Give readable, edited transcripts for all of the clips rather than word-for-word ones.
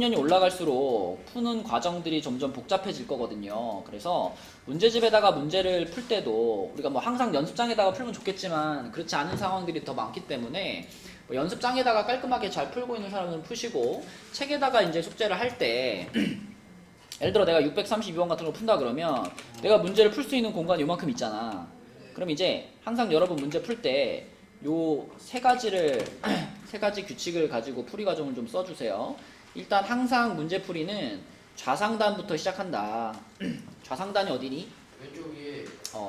학년이 올라갈수록 푸는 과정들이 점점 복잡해질 거거든요. 그래서 문제집에다가 문제를 풀 때도 우리가 뭐 항상 연습장에다가 풀면 좋겠지만 그렇지 않은 상황들이 더 많기 때문에 뭐 연습장에다가 깔끔하게 잘 풀고 있는 사람은 푸시고 책에다가 이제 숙제를 할 때 예를 들어 내가 632번 같은 걸 푼다 그러면 내가 문제를 풀 수 있는 공간이 요만큼 있잖아. 그럼 이제 항상 여러분 문제 풀 때 요 세 가지 규칙을 가지고 풀이 과정을 좀 써주세요. 일단 항상 문제풀이는 좌상단부터 시작한다. 좌상단이 어디니? 왼쪽 위에.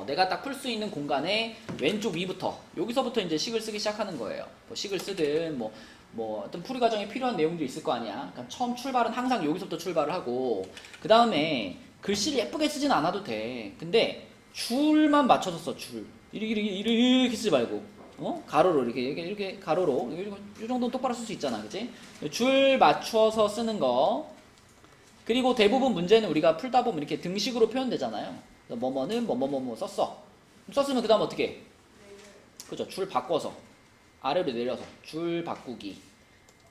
내가 딱 풀 수 있는 공간의 왼쪽 위부터 여기서부터 이제 식을 쓰기 시작하는 거예요. 뭐 식을 쓰든 뭐 어떤 풀이 과정에 필요한 내용도 있을 거 아니야. 그러니까 처음 출발은 항상 여기서부터 출발을 하고 그 다음에 글씨를 예쁘게 쓰진 않아도 돼. 근데 줄만 맞춰서 써. 줄 이렇게 쓰지 말고 가로로 이렇게 가로로 이 정도는 똑바로 쓸 수 있잖아, 그치? 줄 맞춰서 쓰는 거. 그리고 대부분 문제는 우리가 풀다 보면 이렇게 등식으로 표현되잖아요. 뭐뭐는 뭐뭐뭐 썼어. 썼으면 그 다음 어떻게 해? 그죠? 줄 바꿔서 아래로 내려서 줄 바꾸기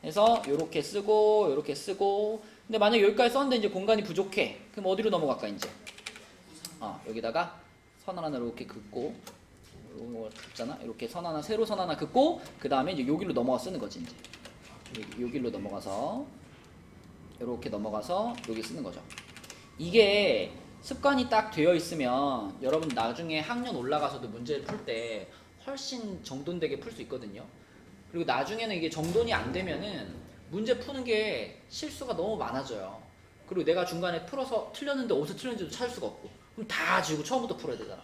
해서 요렇게 쓰고 요렇게 쓰고. 근데 만약 여기까지 썼는데 이제 공간이 부족해. 그럼 어디로 넘어갈까 이제? 여기다가 선 하나 이렇게 긋고 이거 긋잖아. 이렇게 선 하나 세로 선 하나 긋고 그 다음에 이제 여기로 넘어가 쓰는 거지 이제. 여기로 넘어가서 이렇게 넘어가서 여기 쓰는 거죠. 이게 습관이 딱 되어 있으면 여러분 나중에 학년 올라가서도 문제를 풀 때 훨씬 정돈되게 풀 수 있거든요. 그리고 나중에는 이게 정돈이 안 되면은 문제 푸는 게 실수가 너무 많아져요. 그리고 내가 중간에 풀어서 틀렸는데 어디서 틀렸는지도 찾을 수가 없고 그럼 다 지우고 처음부터 풀어야 되잖아.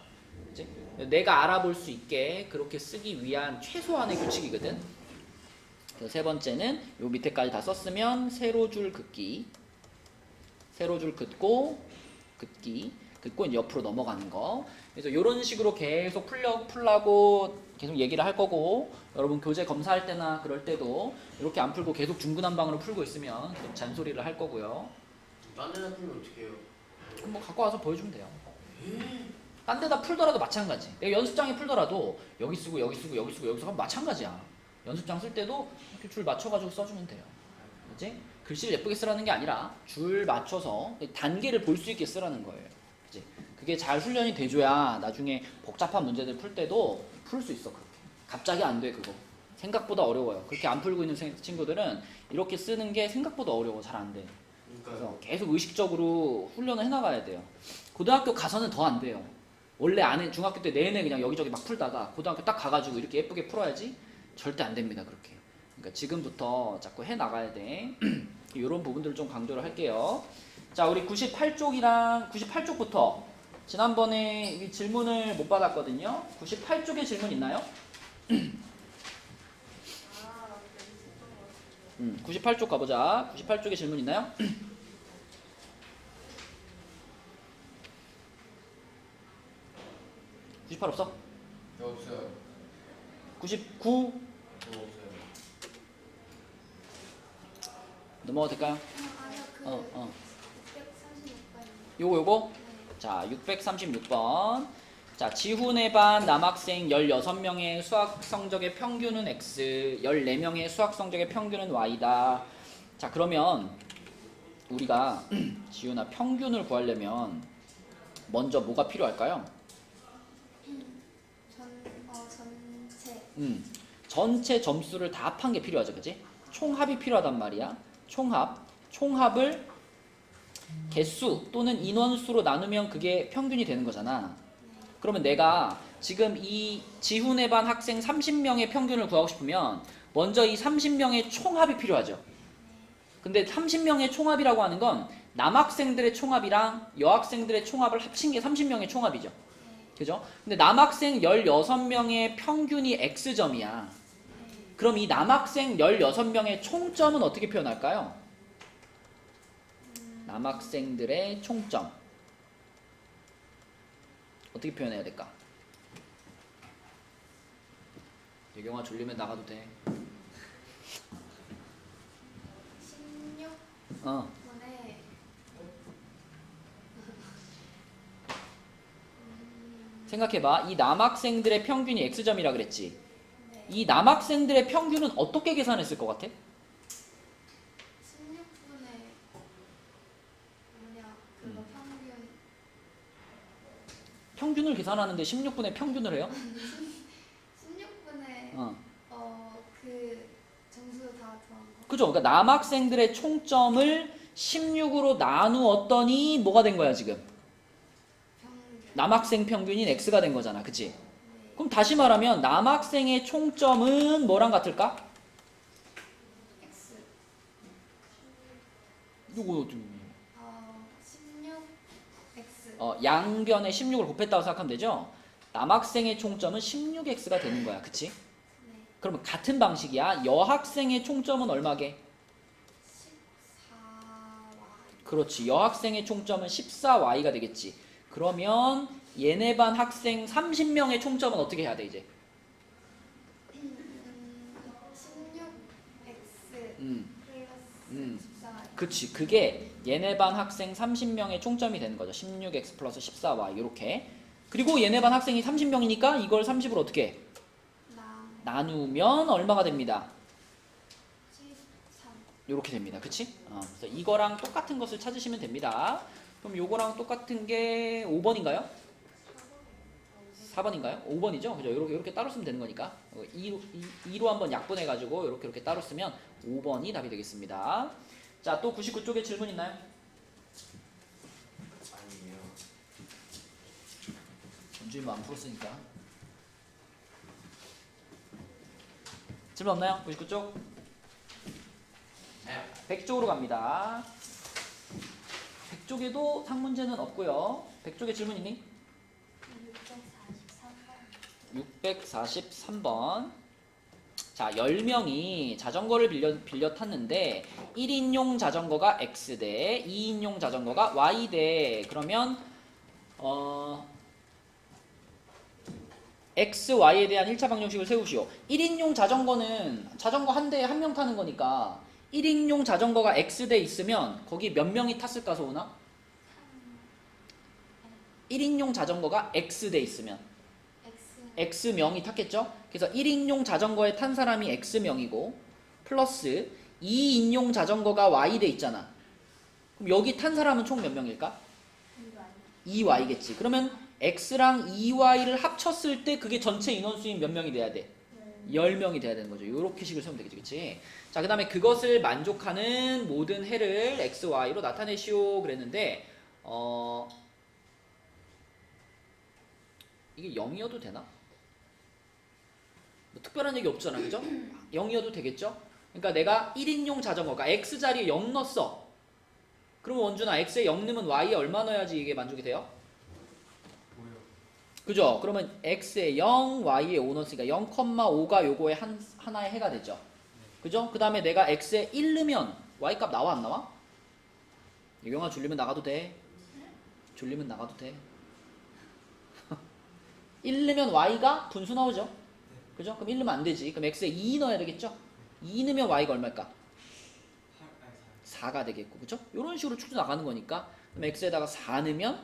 그치? 내가 알아볼 수 있게 그렇게 쓰기 위한 최소한의 규칙이거든. 그래서 세 번째는 요 밑에까지 다 썼으면 세로줄 긋기, 세로줄 긋고 긋기, 긋고 이제 옆으로 넘어가는 거. 그래서 이런 식으로 계속 풀라고 계속 얘기를 할 거고, 여러분 교재 검사할 때나 그럴 때도 이렇게 안 풀고 계속 중구난방으로 풀고 있으면 좀 잔소리를 할 거고요. 딴 데다 풀면 어떻게 해요? 그럼 뭐 갖고 와서 보여주면 돼요. 딴 데다 풀더라도 마찬가지. 내가 연습장에 풀더라도 여기 쓰고 여기 쓰고 여기 쓰고 여기서 하면 마찬가지야. 연습장 쓸 때도 이렇게 줄 맞춰가지고 써주면 돼요. 그치? 글씨를 예쁘게 쓰라는 게 아니라 줄 맞춰서 단계를 볼 수 있게 쓰라는 거예요. 그치? 그게 잘 훈련이 돼줘야 나중에 복잡한 문제들 풀 때도 풀 수 있어. 그렇게 갑자기 안 돼. 그거 생각보다 어려워요. 그렇게 안 풀고 있는 친구들은 이렇게 쓰는 게 생각보다 어려워. 잘 안 돼. 그래서 계속 의식적으로 훈련을 해나가야 돼요. 고등학교 가서는 더 안 돼요. 원래 안에 중학교 때 내내 그냥 여기저기 막 풀다가 고등학교 딱 가가지고 이렇게 예쁘게 풀어야지. 절대 안 됩니다. 그렇게. 그러니까 지금부터 자꾸 해 나가야 돼. 이런 부분들을 좀 강조를 할게요. 자, 우리 98쪽부터 지난번에 이 질문을 못 받았거든요. 98쪽에 질문 있나요? 98쪽 가보자. 98쪽에 질문 있나요? 98 없어? 저 없어요. 99 저 없어요. 넘어가도 될까요? 아니요, 그 636번이요. 요거? 자, 636번. 자, 지훈의 반 남학생 16명의 수학 성적의 평균은 X, 14명의 수학 성적의 평균은 Y다. 자, 그러면 우리가 지훈아 평균을 구하려면 먼저 뭐가 필요할까요? 전체. 전체 점수를 다 합한 게 필요하죠. 그치? 총합이 필요하단 말이야. 총합을 개수 또는 인원수로 나누면 그게 평균이 되는 거잖아. 그러면 내가 지금 이 지훈의 반 학생 30명의 평균을 구하고 싶으면 먼저 이 30명의 총합이 필요하죠. 근데 30명의 총합이라고 하는 건 남학생들의 총합이랑 여학생들의 총합을 합친 게 30명의 총합이죠. 그죠? 근데 남학생 16명의 평균이 X점이야. 그럼 이 남학생 16명의 총점은 어떻게 표현할까요? 남학생들의 총점 어떻게 표현해야 될까? 예경아 졸리면 나가도 돼. 16번에 생각해봐. 이 남학생들의 평균이 X점이라 그랬지. 네. 이 남학생들의 평균은 어떻게 계산했을 것 같아? 16분의 평균을 계산하는데 16분의 평균을 해요? 16분에 그 점수 다 더한 거. 그죠? 그러니까 남학생들의 총점을 16으로 나누었더니 뭐가 된 거야 지금? 평균. 남학생 평균인 x가 된 거잖아, 그치? 네. 그럼 다시 말하면 남학생의 총점은 뭐랑 같을까? X. 요거 좀 16 X. 양변에 16을 곱했다고 생각하면 되죠? 남학생의 총점은 16x가 되는 거야, 그치? 네. 그러면 같은 방식이야. 여학생의 총점은 얼마게? 14Y. 그렇지. 여학생의 총점은 14y가 되겠지. 그러면 얘네 반 학생 30명의 총점은 어떻게 해야 돼 이제? 16X 음. 플러스 14Y. 그치. 그게 얘네 반 학생 30명의 총점이 되는 거죠. 16x 플러스 14y 이렇게. 그리고 얘네 반 학생이 30명이니까 이걸 30으로 어떻게 해? 나누면 얼마가 됩니다? 13. 이렇게 됩니다. 그치? 그래서 이거랑 똑같은 것을 찾으시면 됩니다. 그럼 요거랑 똑같은 게 5번인가요? 4번인가요? 5번이죠? 그죠? 이렇게 따로 쓰면 되는 거니까 2로 한번 약분해가지고 이렇게 따로 쓰면 5번이 답이 되겠습니다. 자, 또 99쪽에 질문 있나요? 아니에요. 전주인만 안 풀었으니까. 질문 없나요? 99쪽? 100쪽으로 갑니다. 100쪽에도 상문제는 없고요. 100쪽에 질문 있니? 643번. 자, 10명이 자전거를 빌려 탔는데 1인용 자전거가 X대 2인용 자전거가 Y대. 그러면 X, Y에 대한 1차 방정식을 세우시오. 1인용 자전거는 자전거 한 대에 한 명 타는 거니까 1인용 자전거가 X대 있으면 거기 몇 명이 탔을까, 소은아? 1인용 자전거가 X대 있으면 X. X명이 탔겠죠? 그래서 1인용 자전거에 탄 사람이 X명이고 플러스 2인용 자전거가 Y대 있잖아. 그럼 여기 탄 사람은 총 몇 명일까? 2Y겠지. 그러면 X랑 2Y를 합쳤을 때 그게 전체 인원수인 몇 명이 돼야 돼? 10명이 돼야 되는 거죠. 이렇게 식을 세우면 되겠지. 그치? 자, 그 다음에 그것을 만족하는 모든 해를 X, Y로 나타내시오 그랬는데 이게 0이어도 되나? 뭐 특별한 얘기 없잖아, 그죠? 0이어도 되겠죠? 그러니까 내가 1인용 자전거가 X자리에 0 넣었어. 그러면 원준아, X에 0 넣으면 Y에 얼마 넣어야지 이게 만족이 돼요? 뭐요? 그죠? 그러면 X에 0, Y에 5 넣었으니까 0,5가 요거의 하나의 해가 되죠. 그죠? 그 다음에 내가 X에 1 넣으면 Y 값 나와 안 나와? 유경아, 졸리면 나가도 돼. 졸리면 나가도 돼. 1 넣으면 Y가 분수 나오죠? 그죠? 그럼 1 넣으면 안 되지. 그럼 X에 2 넣어야 되겠죠? 2 넣으면 Y가 얼마일까? 4가 되겠고, 그죠? 이런 식으로 축소 나가는 거니까. 그럼 X에다가 4 넣으면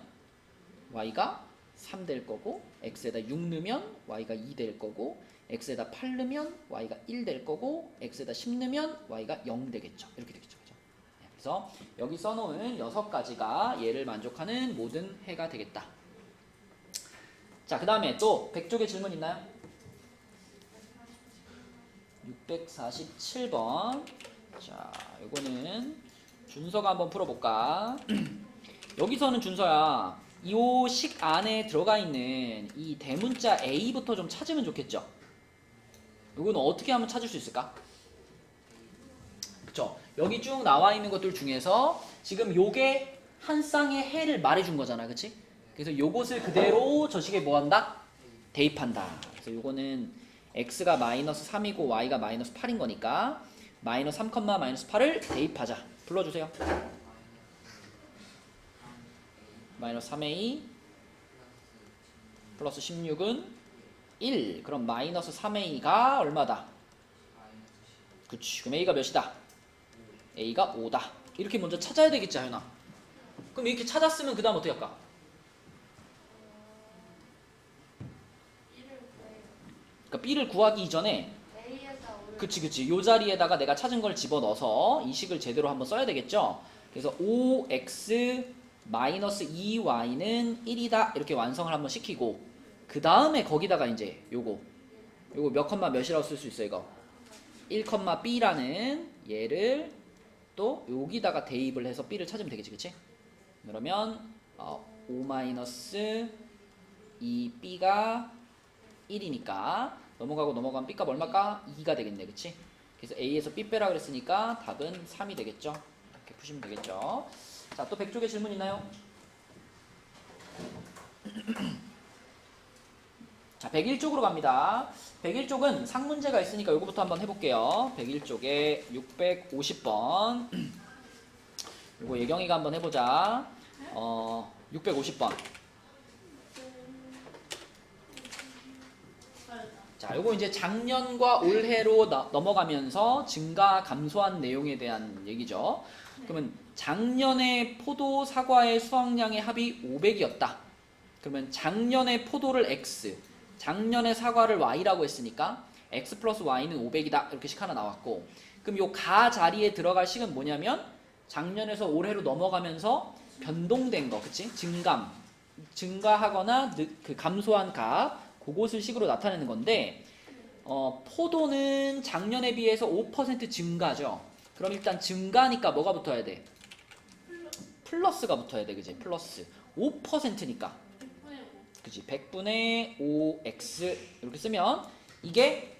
Y가 3 될 거고, X에다 6 넣으면 Y가 2 될 거고, X에다 8 넣으면 Y가 1 될 거고, X에다 10 넣으면 Y가 0 되겠죠. 이렇게 되겠죠. 그죠? 네, 그래서 여기 써놓은 6가지가 얘를 만족하는 모든 해가 되겠다. 자, 그 다음에 또 100쪽에 질문 있나요? 647번. 자, 요거는 준서가 한번 풀어볼까? 여기서는 준서야, 이 식 안에 들어가 있는 이 대문자 A부터 좀 찾으면 좋겠죠? 요거는 어떻게 하면 찾을 수 있을까? 그쵸? 여기 쭉 나와 있는 것들 중에서 지금 요게 한 쌍의 해를 말해준 거잖아, 그치? 그래서 요것을 그대로 저 식에 뭐 한다? 대입한다. 그래서 요거는 x가 마이너스 3이고 y가 마이너스 8인 거니까 마이너스 3, 마이너스 8을 대입하자. 불러주세요. 마이너스 3a 플러스 16은 1. 그럼 마이너스 3a가 얼마다? 그치. 그럼 a가 몇이다? a가 5다. 이렇게 먼저 찾아야 되겠지, 하연아. 그럼 이렇게 찾았으면 그 다음 어떻게 할까? 그러니까 b를 구하기 이전에 그치 요 자리에다가 내가 찾은 걸 집어넣어서 이 식을 제대로 한번 써야 되겠죠. 그래서 5x 마이너스 2y는 1이다 이렇게 완성을 한번 시키고 그 다음에 거기다가 이제 요거 몇 컴마 몇이라고 쓸 수 있어 이거 1, b라는 얘를 또 여기다가 대입을 해서 b를 찾으면 되겠지 그치? 그러면 5 마이너스 2b가 1이니까 넘어가면 b값 얼마까? 2가 되겠네 그치? 그래서 a에서 b 빼라 그랬으니까 답은 3이 되겠죠? 이렇게 푸시면 되겠죠? 자, 또 100쪽에 질문 있나요? 자, 101쪽으로 갑니다. 101쪽은 상문제가 있으니까 요거부터 한번 해볼게요. 101쪽에 650번. 요거 예경이가 한번 해보자. 650번. 자, 요거 이제 작년과 올해로 넘어가면서 증가, 감소한 내용에 대한 얘기죠. 그러면 작년에 포도, 사과의 수확량의 합이 500이었다. 그러면 작년에 포도를 X, 작년에 사과를 Y라고 했으니까 X 플러스 Y는 500이다. 이렇게 식 하나 나왔고 그럼 요 가 자리에 들어갈 식은 뭐냐면 작년에서 올해로 넘어가면서 변동된 거, 그치? 증가하거나 그 감소한 값 그것을 식으로 나타내는 건데 포도는 작년에 비해서 5% 증가죠. 그럼 일단 증가니까 뭐가 붙어야 돼? 플러스가 붙어야 돼, 그지? 플러스 5%니까. 그지? 100분의 5x 이렇게 쓰면 이게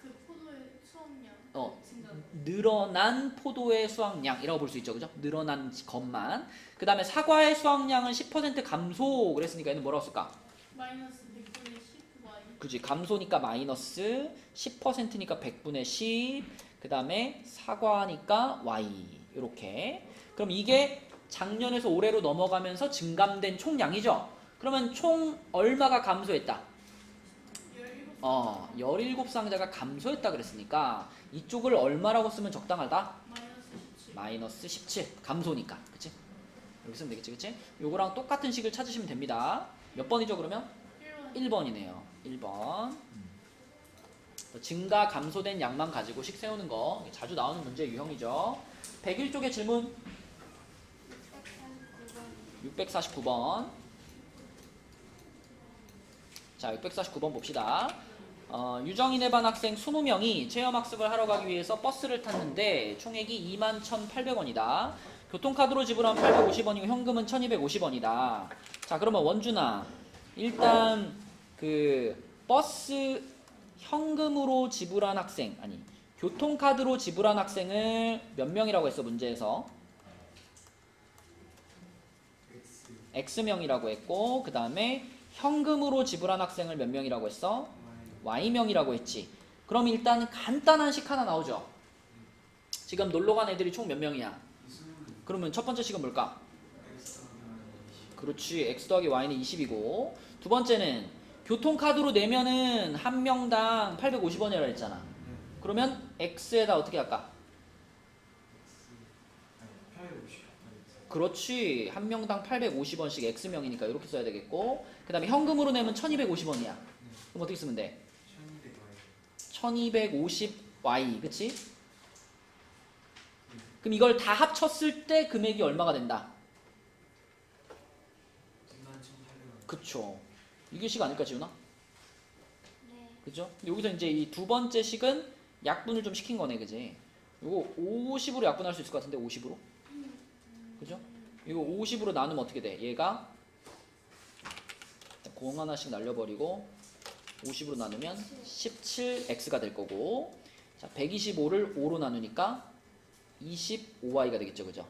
그 포도의 수확량 증가. 늘어난 포도의 수확량이라고 볼 수 있죠, 그죠? 늘어난 것만. 그 다음에 사과의 수확량은 10% 감소 그랬으니까 얘는 뭐라고 쓸까? 마이너스 100분의 10y. 그지? 감소니까 마이너스 10%니까 100분의 10. 그 다음에 사과니까 y 이렇게. 그럼 이게 작년에서 올해로 넘어가면서 증감된 총량이죠. 그러면 총 얼마가 감소했다? 17상자가 감소했다 그랬으니까 이쪽을 얼마라고 쓰면 적당하다? 마이너스 17. 감소니까. 그치? 이렇게 쓰면 되겠지, 그치? 요거랑 똑같은 식을 찾으시면 됩니다. 몇 번이죠, 그러면? 1번이네요. 1번. 증가, 감소된 양만 가지고 식 세우는 거 자주 나오는 문제 유형이죠. 101쪽의 질문 649번. 자, 649번 봅시다. 유정인의 반 학생 20명이 체험학습을 하러 가기 위해서 버스를 탔는데 총액이 21,800원이다. 교통카드로 지불하면 850원이고 현금은 1,250원이다. 자, 그러면 원준아, 일단 그 버스 현금으로 지불한 학생, 아니 교통카드로 지불한 학생을 몇 명이라고 했어, 문제에서? X명이라고 했고, 그 다음에 현금으로 지불한 학생을 몇 명이라고 했어? Y명이라고 했지. 그럼 일단 간단한 식 하나 나오죠. 지금 놀러간 애들이 총 몇 명이야? 그러면 첫 번째 식은 뭘까? 그렇지. X 더하기 Y는 20이고 두 번째는 교통카드로 내면은 한 명당 850원이라고 했잖아. 그러면 X에다 어떻게 할까? 그렇지. 한 명당 850원씩 X명이니까 이렇게 써야 되겠고 그 다음에 현금으로 내면 1250원이야. 그럼 어떻게 쓰면 돼? 1250Y. 그치? 그럼 이걸 다 합쳤을 때 금액이 얼마가 된다? 그쵸. 이게 식 아닐까, 지훈아? 네. 그죠? 여기서 이제 이 두 번째 식은 약분을 좀 시킨 거네, 그지? 이거 50으로 약분할 수 있을 것 같은데, 50으로? 그죠? 이거 50으로 나누면 어떻게 돼? 얘가 공 하나씩 날려버리고 50으로 나누면 17x가 될 거고, 자, 125를 5로 나누니까 25y가 되겠죠, 그죠?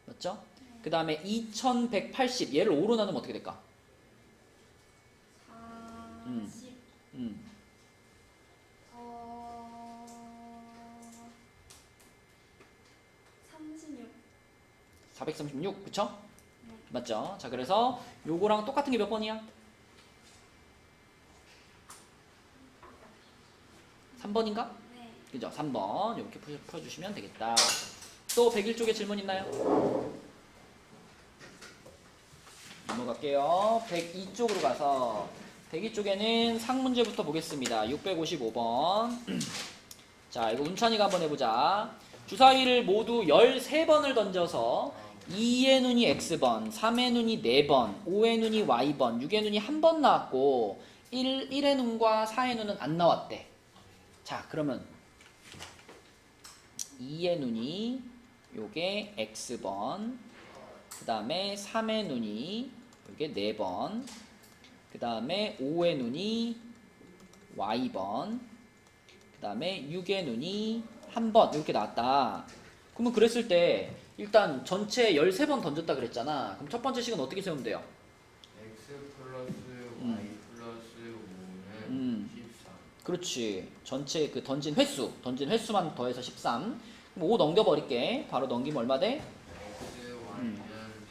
맞죠? 그 다음에 2180 얘를 5로 나누면 어떻게 될까? 40. 36. 436, 그쵸? 네. 맞죠? 자, 그래서 요거랑 똑같은 게 몇 번이야? 3번인가? 네. 그죠? 3번 이렇게 풀어주시면 되겠다. 또 101쪽에 질문 있나요? 넘어갈게요. 102쪽으로 가서 102쪽에는 상문제부터 보겠습니다. 655번. 자, 이거 운찬이가 한번 해보자. 주사위를 모두 13번을 던져서 2의 눈이 x번, 3의 눈이 4번, 5의 눈이 y번, 6의 눈이 한 번 나왔고 1의 눈과 4의 눈은 안 나왔대. 자, 그러면 2의 눈이 요게 x번, 그 다음에 3의 눈이 요게 4번, 그 다음에 5의 눈이 y번, 그 다음에 6의 눈이 한 번 이렇게 나왔다. 그러면 그랬을 때 일단 전체 13번 던졌다 그랬잖아. 그럼 첫 번째 식은 어떻게 세우면 돼요? x 플러스 y 플러스 5는 13. 그렇지. 전체 그 던진 횟수만 더해서 13. 그럼 5 넘겨버릴게. 바로 넘기면 얼마 돼? x y는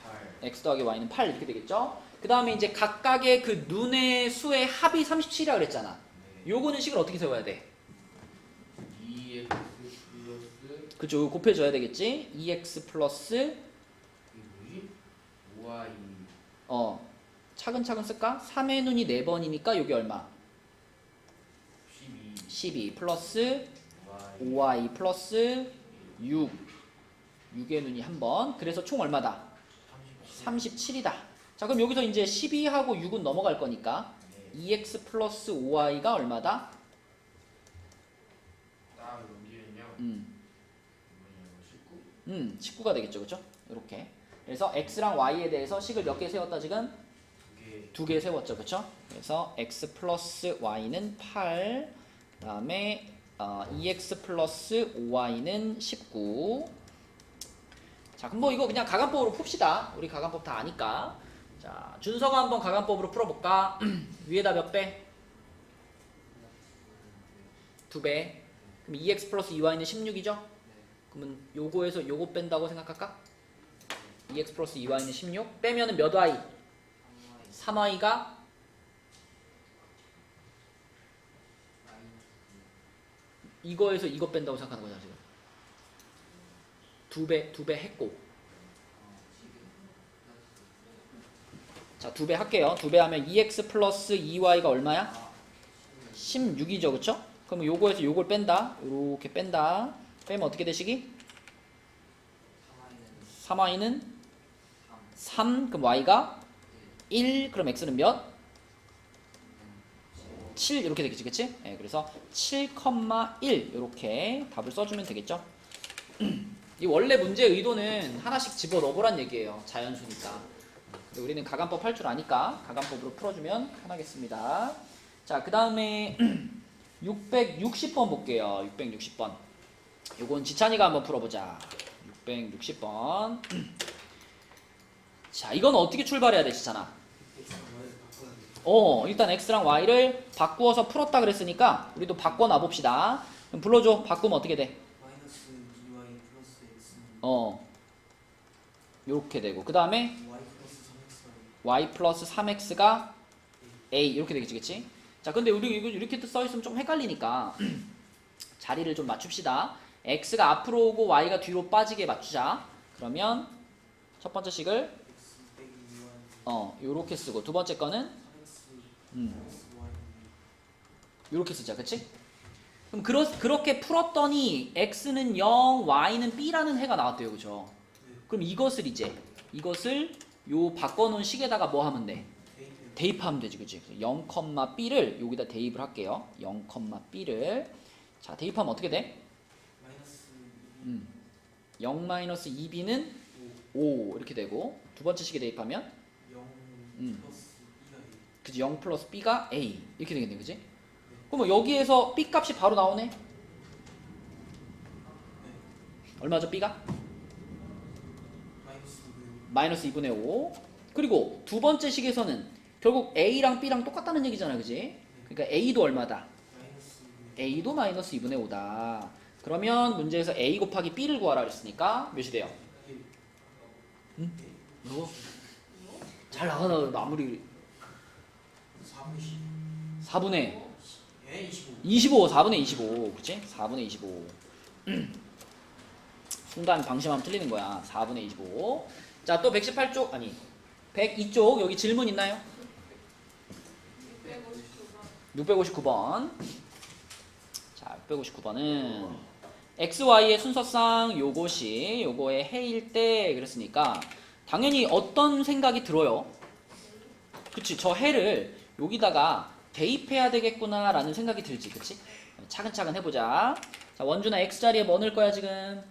8. x 더하기 y는 8 이렇게 되겠죠? 그 다음에 이제 각각의 그 눈의 수의 합이 37이라 그랬잖아. 요거는 식을 어떻게 세워야 돼? 2x 플러스 그죠? 곱해줘야 되겠지? 2x 플러스 이게 뭐지? y 차근차근 쓸까? 3의 눈이 4번이니까 요게 얼마? 12 12 플러스 y 5y 플러스 6 6의 눈이 한 번. 그래서 총 얼마다? 37이다. 자, 그럼 여기서 이제 12하고 6은 넘어갈 거니까 2x 플러스 5y가 얼마다? 딱 여기는요. 음, 뭐냐고 19. 19가 되겠죠. 그죠? 이렇게. 그래서 x랑 y에 대해서 식을 몇 개 세웠다 지금? 두 개. 2개 세웠죠. 그쵸? 그래서 x 플러스 y는 8, 그 다음에 2x 플러스 5y는 19. 자, 그럼 뭐 이거 그냥 가간법으로 풉시다. 우리 가간법 다 아니까. 자, 준서가 한번 가간법으로 풀어볼까? 위에다 몇 배? 2배. 그럼 2x 플러스 2y는 16이죠? 그러면 요거에서 요거 뺀다고 생각할까? 2x 플러스 2y는 16. 빼면은 몇 y? 3y가 이거에서 이거 뺀다고 생각하는 거잖아 지금. 2배 했고. 자, 2배 할게요. 2배 하면 2x 플러스 2y가 얼마야? 16이죠, 그쵸? 그럼 요거에서 요걸 뺀다. 요렇게 뺀다. 빼면 어떻게 되시기? 3y는 3. 그럼 y가 1. 그럼 x는 몇? 7 이렇게 되겠지, 그치? 네, 그래서 7,1 이렇게 답을 써주면 되겠죠. 이 원래 문제의 의도는 하나씩 집어 넣어보란 얘기예요. 자연수니까. 근데 우리는 가간법 할 줄 아니까 가간법으로 풀어주면 편하겠습니다. 자, 그 다음에 660번 볼게요. 660번. 요건 지찬이가 한번 풀어보자. 660번. 자, 이건 어떻게 출발해야 돼, 지찬아? 일단 x랑 y를 바꾸어서 풀었다 그랬으니까 우리도 바꿔놔 봅시다. 그럼 불러줘. 바꾸면 어떻게 돼? 마이너스 2y 플러스 x는 요렇게 되고 그 다음에 y 플러스 3xy y 플러스 3x가 a 이렇게 되겠지, 그치? 자, 근데 우리 이거 이렇게 써있으면 좀 헷갈리니까 자리를 좀 맞춥시다. x가 앞으로 오고 y가 뒤로 빠지게 맞추자. 그러면 첫 번째 식을 x 빼기 2y 요렇게 쓰고 두 번째 거는 3x 플러스 y 요렇게 쓰자, 그치? 그럼 그렇게 풀었더니 x는 0, y는 b라는 해가 나왔대요, 그죠? 그럼 이것을 요 바꿔놓은 식에다가 뭐 하면 돼? 대입하면 되지, 그치? 0, b를 여기다 대입을 할게요. 0, b를 자, 대입하면 어떻게 돼? 마이너스 0 마이너스 2b는 5 이렇게 되고 두 번째 식에 대입하면 0 플러스 2가 a 그치? 0 플러스 b가 a 이렇게 되겠네, 그치? 그럼 여기에서 b 값이 바로 나오네? 얼마죠, b가? 마이너스 2 마이너스 2분의 5. 그리고 두 번째 식에서는 결국 a랑 b랑 똑같다는 얘기잖아, 그지? 그러니까 a도 얼마다? 마이너스 a도 마이너스 2분의 5다. 그러면 문제에서 a 곱하기 b를 구하라 그랬으니까 몇이 돼요? 응? 뭐? 잘 나가나 마무리 4분의 25 4분의 25 그치? 4분의 25 순간 방심하면 틀리는 거야. 4분의 25. 자, 또 118쪽 아니 102쪽 여기 질문 있나요? 659번. 자, 659번은 xy의 순서상 요거의 해일 때 그랬으니까 당연히 어떤 생각이 들어요? 그치, 저 해를 여기다가 대입해야 되겠구나 라는 생각이 들지, 그치? 차근차근 해보자. 자, 원준아 x자리에 뭐 넣을 거야 지금?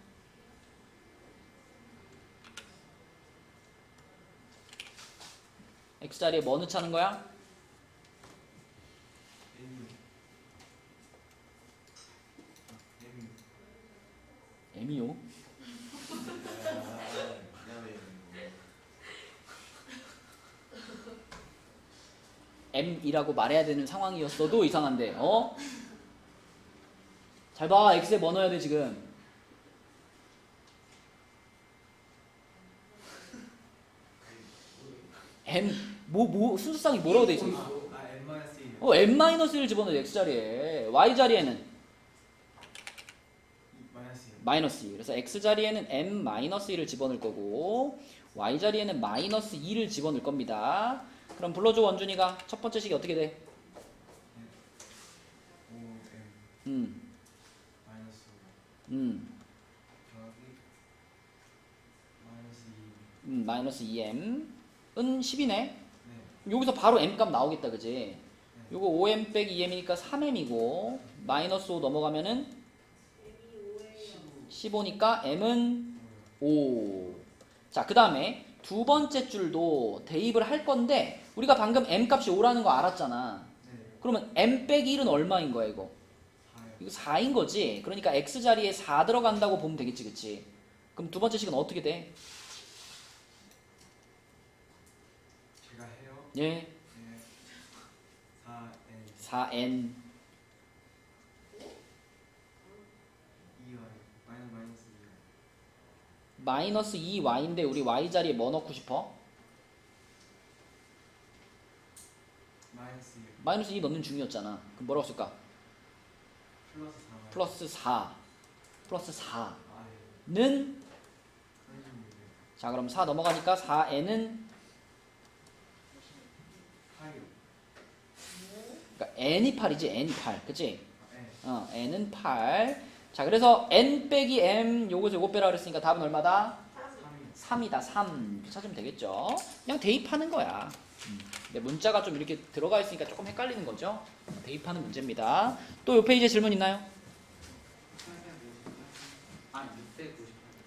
x자리에 뭐 넣자는 거야? m이요? m이라고 말해야 되는 상황이었어도 이상한데, 어? 잘 봐, x에 뭐 넣어야 돼 지금? m 순서상이 뭐라고 돼 있어? m-1을 집어넣어 x자리에. y자리에는 마이너스 2. 그래서 x자리에는 m-1을 집어넣을 거고 y자리에는 마이너스 2를 집어넣을 겁니다. 그럼 불러줘 원준이가. 첫 번째 식이 어떻게 돼? 마이너스 2m은 10이네. 여기서 바로 m값 나오겠다, 그지? 요거 5m 빼기 2m이니까 3m이고 마이너스 5 넘어가면은 15니까 m은 5. 자, 그 다음에 두 번째 줄도 대입을 할 건데 우리가 방금 m값이 5라는 거 알았잖아. 그러면 m 빼기 1은 얼마인 거야 이거? 이거 4인 거지. 그러니까 x자리에 4 들어간다고 보면 되겠지, 그치? 그럼 두 번째 식은 어떻게 돼? 제가 해요. 예, 4n 4n 2y 마이너스 2y인데 우리 y자리에 뭐 넣고 싶어? 마이너스 2 넣는 중이었잖아. 그럼 뭐라고 쓸까? 플러스 4 플러스 4 플러스 4는 네. 자, 그럼 4 넘어가니까 4n은 8 그러니까 n이 8이지. n이 8, 그치? 네. n은 8. 자, 그래서 n 빼기 m 요거서 요거 빼라 그랬으니까 답은 얼마다? 3이다. 3 이렇게 찾으면 되겠죠. 그냥 대입하는 거야. 근데 문자가 좀 이렇게 들어가 있으니까 조금 헷갈리는 거죠. 대입하는 문제입니다. 또 요 페이지에 질문 있나요?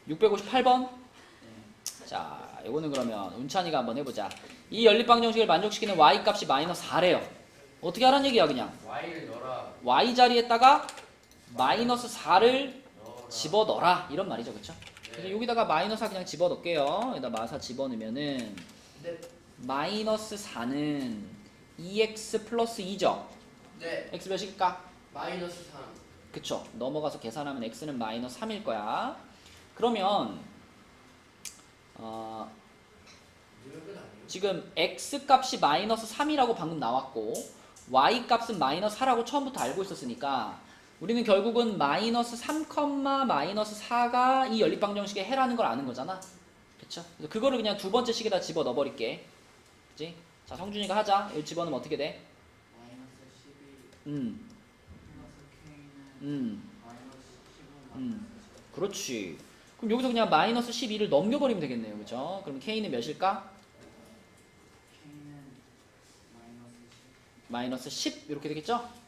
658번. 자, 요거는 그러면 운찬이가 한번 해보자. 이 연립방정식을 만족시키는 y값이 마이너스 4래요. 어떻게 하라는 얘기야 그냥? y를 넣어라. y자리에다가 마이너스 4를 넣어라. 집어넣어라 이런 말이죠, 그쵸? 그래서 여기다가 마이너스 4 그냥 집어넣을게요. 여기다 마사 집어넣으면은 네. 마이너스 4는 2x 플러스 2죠? 네. x 몇일까? 마이너스 3. 그쵸? 넘어가서 계산하면 x는 마이너스 3일 거야. 그러면 이런 건 아니에요? 지금 x 값이 마이너스 3이라고 방금 나왔고 y 값은 마이너스 4라고 처음부터 알고 있었으니까 우리는 결국은 마이너스 3, 마이너스 4가 이 연립방정식의 해라는 걸 아는 거잖아. 그쵸? 그래서 그거를 그냥 두 번째 식에다 집어 넣어버릴게. 그치? 자, 성준이가 하자. 여기 집어넣으면 어떻게 돼? 마이너스 12 플러스 k는 마이너스 15 그렇지. 그럼 여기서 그냥 마이너스 12를 넘겨버리면 되겠네요. 그죠? 그럼 k는 몇일까? k는 마이너스 10 마이너스 10 이렇게 되겠죠?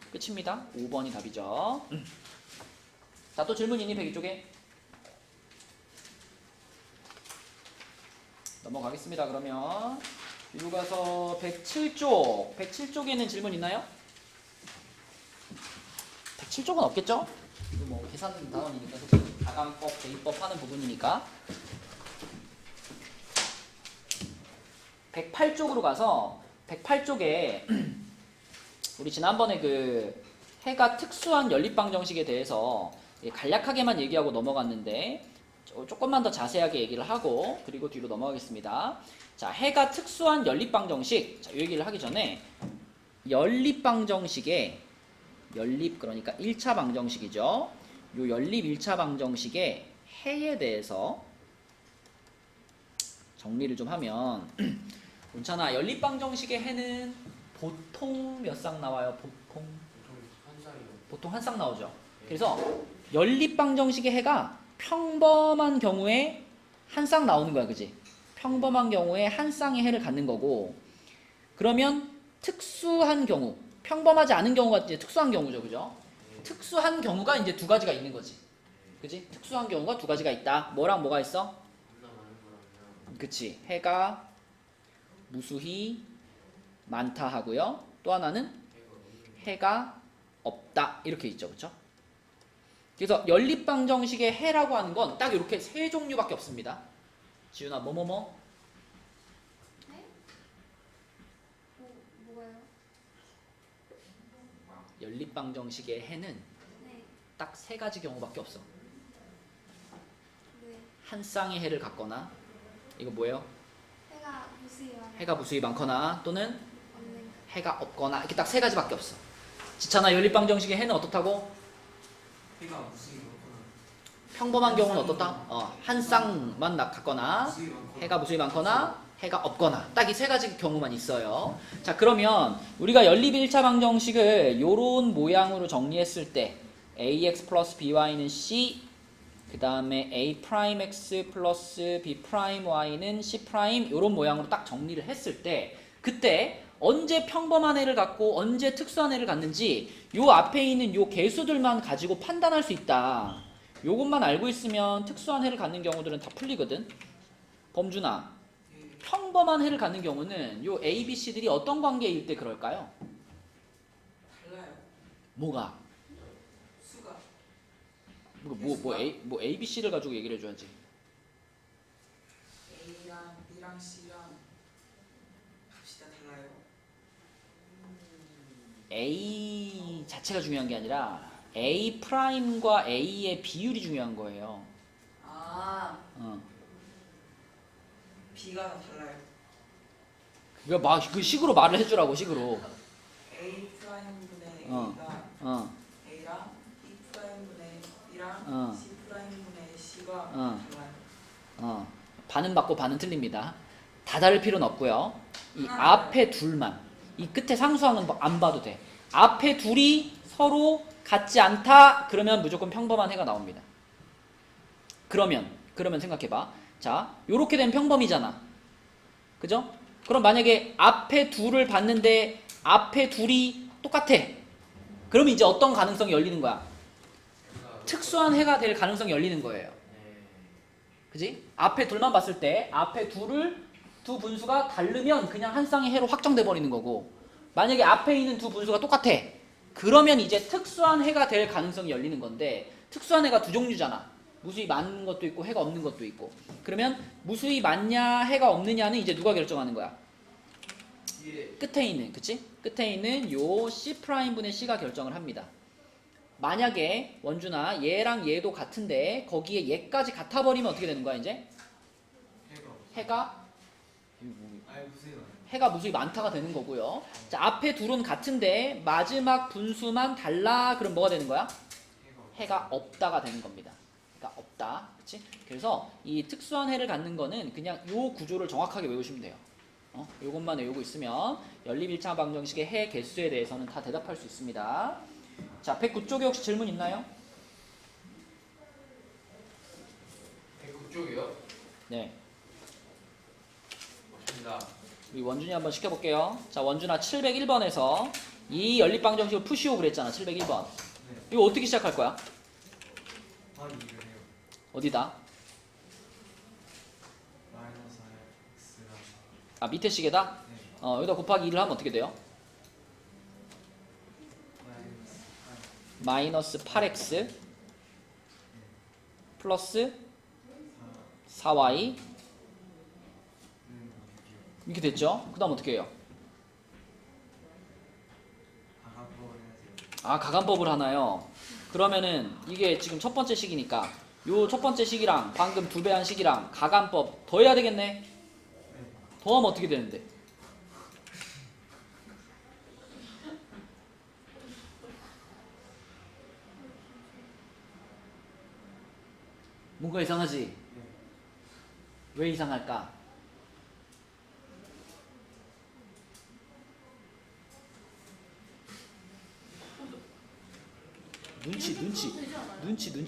끝입니다. 5번이 답이죠. 자, 또 질문 있니? 102쪽에? 넘어가겠습니다. 그러면 뒤로 가서 107쪽. 107쪽에는 질문 있나요? 107쪽은 없겠죠? 이거 뭐 계산 단원이니까 가강법, 대입법 하는 부분이니까. 108쪽으로 가서 108쪽에 우리 지난번에 그 해가 특수한 연립방정식에 대해서 간략하게만 얘기하고 넘어갔는데 조금만 더 자세하게 얘기를 하고 그리고 뒤로 넘어가겠습니다. 자, 해가 특수한 연립방정식. 자, 이 얘기를 하기 전에 연립방정식의 연립 그러니까 1차 방정식이죠. 요 연립 1차 방정식의 해에 대해서 정리를 좀 하면 괜찮아. 연립방정식의 해는 보통 몇 쌍 나와요? 보통 한 쌍이요. 보통 한 쌍 나오죠. 그래서 연립방정식의 해가 평범한 경우에 한 쌍 나오는 거야, 그지? 평범한 경우에 한 쌍의 해를 갖는 거고, 그러면 특수한 경우, 평범하지 않은 경우가 이제 특수한 경우죠, 그죠? 특수한 경우가 이제 두 가지가 있는 거지, 그지? 특수한 경우가 두 가지가 있다. 뭐랑 뭐가 있어? 겁나 많은 거라면 그치? 해가 무수히 많다 하고요. 또 하나는 이거 없는 해가 없다 이렇게 있죠, 그렇죠? 그래서 연립방정식의 해라고 하는 건 딱 이렇게 세 종류밖에 없습니다. 지훈아, 뭐뭐뭐? 네? 뭐가요? 연립방정식의 해는 네. 딱 세 가지 경우밖에 없어. 네. 한 쌍의 해를 갖거나, 이거 뭐예요? 해가 무수히 많아요. 해가 무수히 많거나 또는 없는 해가 없거나, 이렇게 딱 세 가지밖에 없어. 지찬아, 연립방정식의 해는 어떻다고? 해가 무수히 많구나. 평범한 경우는 어떻다? 한 쌍만 갖거나, 무수히 많구나. 해가 무수히 많거나 해가 없거나, 딱 이 세 가지 경우만 있어요. 자, 그러면 우리가 연립 1차 방정식을 요런 모양으로 정리했을 때 ax 플러스 by는 c, 그 다음에 a'(x) 플러스 b'y는 c' 요런 모양으로 딱 정리를 했을 때, 그때 언제 평범한 해를 갖고 언제 특수한 해를 갖는지 요 앞에 있는 요 개수들만 가지고 판단할 수 있다. 요것만 알고 있으면 특수한 해를 갖는 경우들은 다 풀리거든. 범준아, 평범한 해를 갖는 경우는 요 A, B, C들이 어떤 관계일 때 그럴까요? 달라요. 뭐가? 수가 뭐 A, B, C를 가지고 얘기를 해줘야지. A랑 B랑 C랑 값이 다 달라요. A 자체가 중요한 게 아니라 A 프라임과 A의 비율이 중요한 거예요. 아, 어. B가 다 달라요. 그러니까 막 그 식으로 말을 해주라고, 식으로. A 프라임분의 어. A가 어. A랑 B 프라임분의 B랑 어. C 프라임분의 C가 어. 달라요. 반은 맞고 반은 틀립니다. 다 다를 필요는 없고요. 이 하나 앞에 둘만, 이 끝에 상수항은 안 봐도 돼. 앞에 둘이 서로 같지 않다 그러면 무조건 평범한 해가 나옵니다. 그러면 생각해봐. 자, 요렇게 되면 평범이잖아, 그죠? 그럼 만약에 앞에 둘을 봤는데 앞에 둘이 똑같아, 그러면 이제 어떤 가능성이 열리는 거야? 특수한 해가 될 가능성이 열리는 거예요. 네. 그지? 앞에 둘만 봤을 때 앞에 두 분수가 다르면 그냥 한 쌍의 해로 확정돼 버리는 거고, 만약에 앞에 있는 두 분수가 똑같아, 그러면 이제 특수한 해가 될 가능성이 열리는 건데, 특수한 해가 두 종류잖아. 무수히 많은 것도 있고 해가 없는 것도 있고. 그러면 무수히 많냐 해가 없느냐는 이제 누가 결정하는 거야? 예. 끝에 있는, 그치? 끝에 있는 요 C'분의 C가 결정을 합니다. 만약에 원준아 얘랑 얘도 같은데 거기에 얘까지 같아버리면 어떻게 되는 거야 이제? 해가 해가 무수히 많다가 되는 거고요. 자, 앞에 둘은 같은데 마지막 분수만 달라, 그럼 뭐가 되는 거야? 해가 없다가 되는 겁니다. 해가 없다, 그치? 그래서 이 특수한 해를 갖는 거는 그냥 요 구조를 정확하게 외우시면 돼요. 요것만 외우고 있으면 연립 1차 방정식의 해 개수에 대해서는 다 대답할 수 있습니다. 자, 109쪽에 혹시 질문 있나요? 109쪽이요? 네. 맞습니다. 우리 원준이 한번 시켜볼게요. 자, 원준아 701번에서 이 연립 방정식을 푸시오 그랬잖아. 701번. 이거 어떻게 시작할 거야? 어디다? 아, 밑에 시계다? 여기다 곱하기 2를 하면 어떻게 돼요? 마이너스 8x 플러스 4y 이렇게 됐죠? 그 다음 어떻게 해요? 아, 가간법을 하나요? 그러면은 이게 지금 첫 번째 식이니까 요 첫 번째 식이랑 방금 2배 한 식이랑 가간법 더해야 되겠네? 더하면 어떻게 되는데? 뭔가 이상하지? 왜 이상할까? 눈치. 되지 않아요? 눈치. 그래도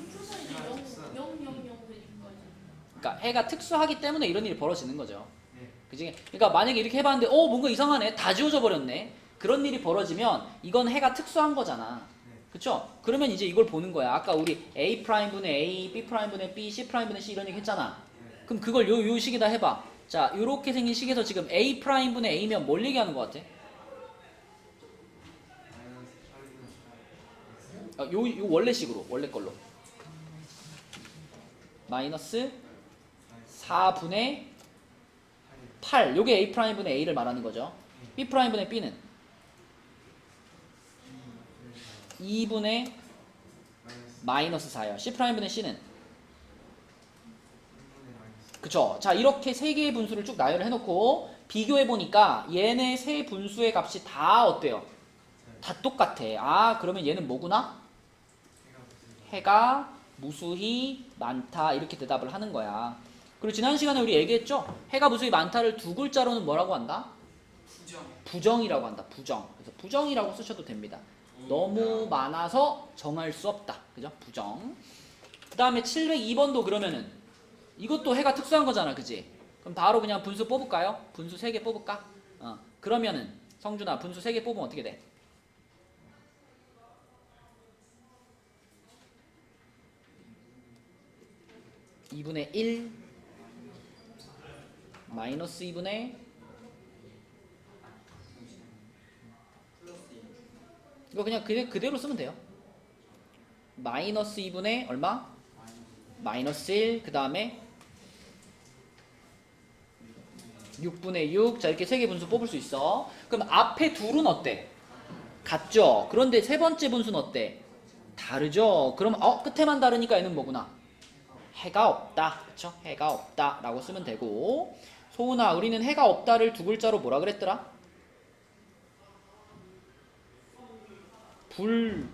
풀사 이제 0 되니까 그러니까 해가 특수하기 때문에 이런 일이 벌어지는 거죠. 네. 그지? 그러니까 만약에 이렇게 해봤는데 뭔가 이상하네. 다 지워져 버렸네. 그런 일이 벌어지면 이건 해가 특수한 거잖아. 그쵸? 그러면 이제 이걸 보는 거야. 아까 우리 A'분의 A, B'분의 B, C'분의 C 이런 얘기 했잖아. 그럼 그걸 요 식에다 해봐. 자, 요렇게 생긴 식에서 지금 A'분의 A면 뭘 얘기하는 것 같아? 요 원래 식으로, 원래 걸로. 마이너스 4분의 8. 요게 A'분의 A를 말하는 거죠. B'분의 B는 2분의 마이너스 4요. C'분의 C는 그쵸. 자, 이렇게 세 개의 분수를 쭉 나열을 해놓고 비교해보니까 얘네 세 분수의 값이 다 어때요? 다 똑같아. 그러면 얘는 뭐구나? 해가 무수히 많다. 이렇게 대답을 하는 거야. 그리고 지난 시간에 우리 얘기했죠? 해가 무수히 많다를 두 글자로는 뭐라고 한다? 부정이라고 한다. 부정. 그래서 부정이라고 쓰셔도 됩니다. 너무 많아서 정할 수 없다. 그죠? 부정. 그 다음에 702번도 그러면은 이것도 해가 특수한 거잖아. 그지? 그럼 바로 그냥 분수 뽑을까요? 분수 3개 뽑을까? 그러면은 성준아 분수 3개 뽑으면 어떻게 돼? (2분의 1) 마이너스 2분의 이거 그냥 그대로 쓰면 돼요. 마이너스 2분의 얼마? 마이너스 1. 그 다음에 6분의 6. 자, 이렇게 세 개 분수 뽑을 수 있어. 그럼 앞에 둘은 어때? 같죠? 그런데 세 번째 분수는 어때? 다르죠? 그럼 끝에만 다르니까 얘는 뭐구나? 해가 없다. 그쵸? 해가 없다 라고 쓰면 되고. 소은아, 우리는 해가 없다를 두 글자로 뭐라 그랬더라? 불능.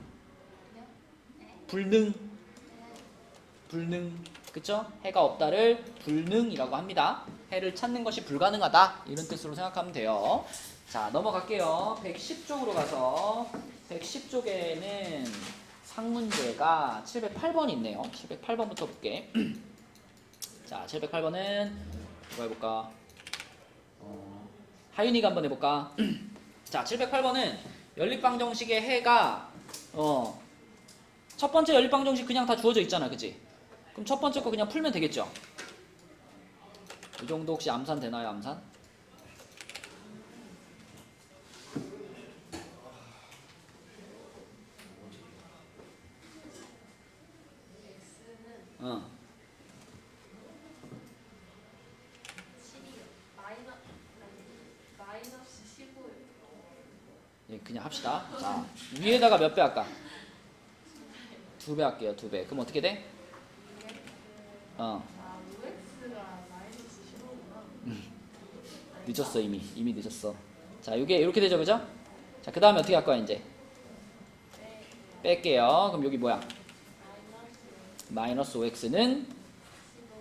그쵸? 해가 없다를 불능이라고 합니다. 해를 찾는 것이 불가능하다 이런 뜻으로 생각하면 돼요. 자, 넘어갈게요. 110쪽으로 가서 110쪽에는 상문제가 708번이 있네요. 708번부터 볼게. 자, 708번은 뭐 해볼까? 하윤이가 한번 해볼까? 자, 708번은 연립방정식의 해가 첫 번째 연립방정식 그냥 다 주어져 있잖아. 그치? 그럼 첫 번째 거 그냥 풀면 되겠죠? 이 정도 혹시 암산 되나요? 암산? X는 7이요. 마이너스 15요. 예, 그냥 합시다. 자, 위에다가 몇 배 할까? 2배 할게요. 2배. 그럼 어떻게 돼? UX가 마이너스 15구나. 늦었어 이미 늦었어. 자, 이게 이렇게 되죠, 그죠? 자, 그 다음에 어떻게 할 거야 이제? 뺄게요. 그럼 여기 뭐야? 마이너스 5x는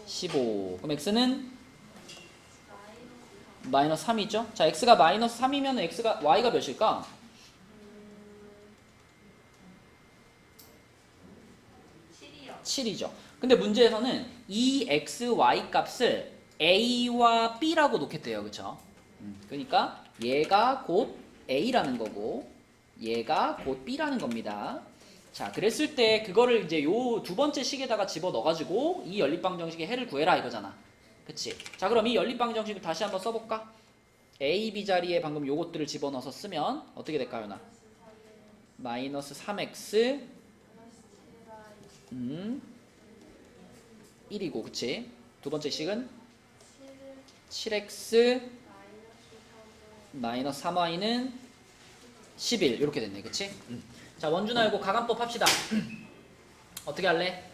15. 그럼 x는 마이너스 3이죠? 자, x가 마이너스 3이면 y가 몇일까? 7이요. 7이죠. 근데 문제에서는 이 xy 값을 a와 b라고 놓겠대요. 그쵸? 그러니까 얘가 곧 a라는 거고 얘가 곧 b라는 겁니다. 자, 그랬을 때 그거를 이제 요 두 번째 식에다가 집어 넣어가지고 이 연립방정식의 해를 구해라 이거잖아. 그치? 자, 그럼 이 연립방정식을 다시 한번 써볼까? a, b 자리에 방금 요것들을 집어넣어서 쓰면 어떻게 될까요, 나? 마이너스 3x 1이고, 그치? 두 번째 식은 7x 마이너스 3y는 11 이렇게 됐네. 그치? 자, 원준아 이거 가감법 합시다. 어떻게 할래?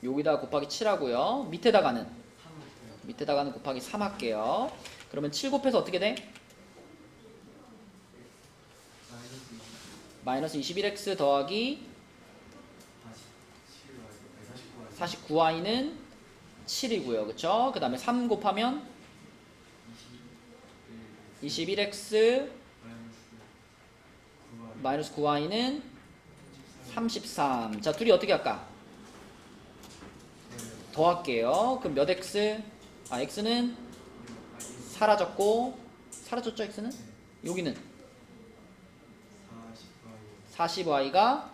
여기다가 곱하기 7 하고요. 밑에다가는 곱하기 3 할게요. 그러면 7 곱해서 어떻게 돼? 마이너스 21x 더하기 49y는 7이고요. 그쵸? 그 다음에 3 곱하면 21x 마이너스 9y는 33. 자, 둘이 어떻게 할까? 더할게요. 그럼 몇 x? x는 사라졌고, 사라졌죠, x는? 여기는 40y가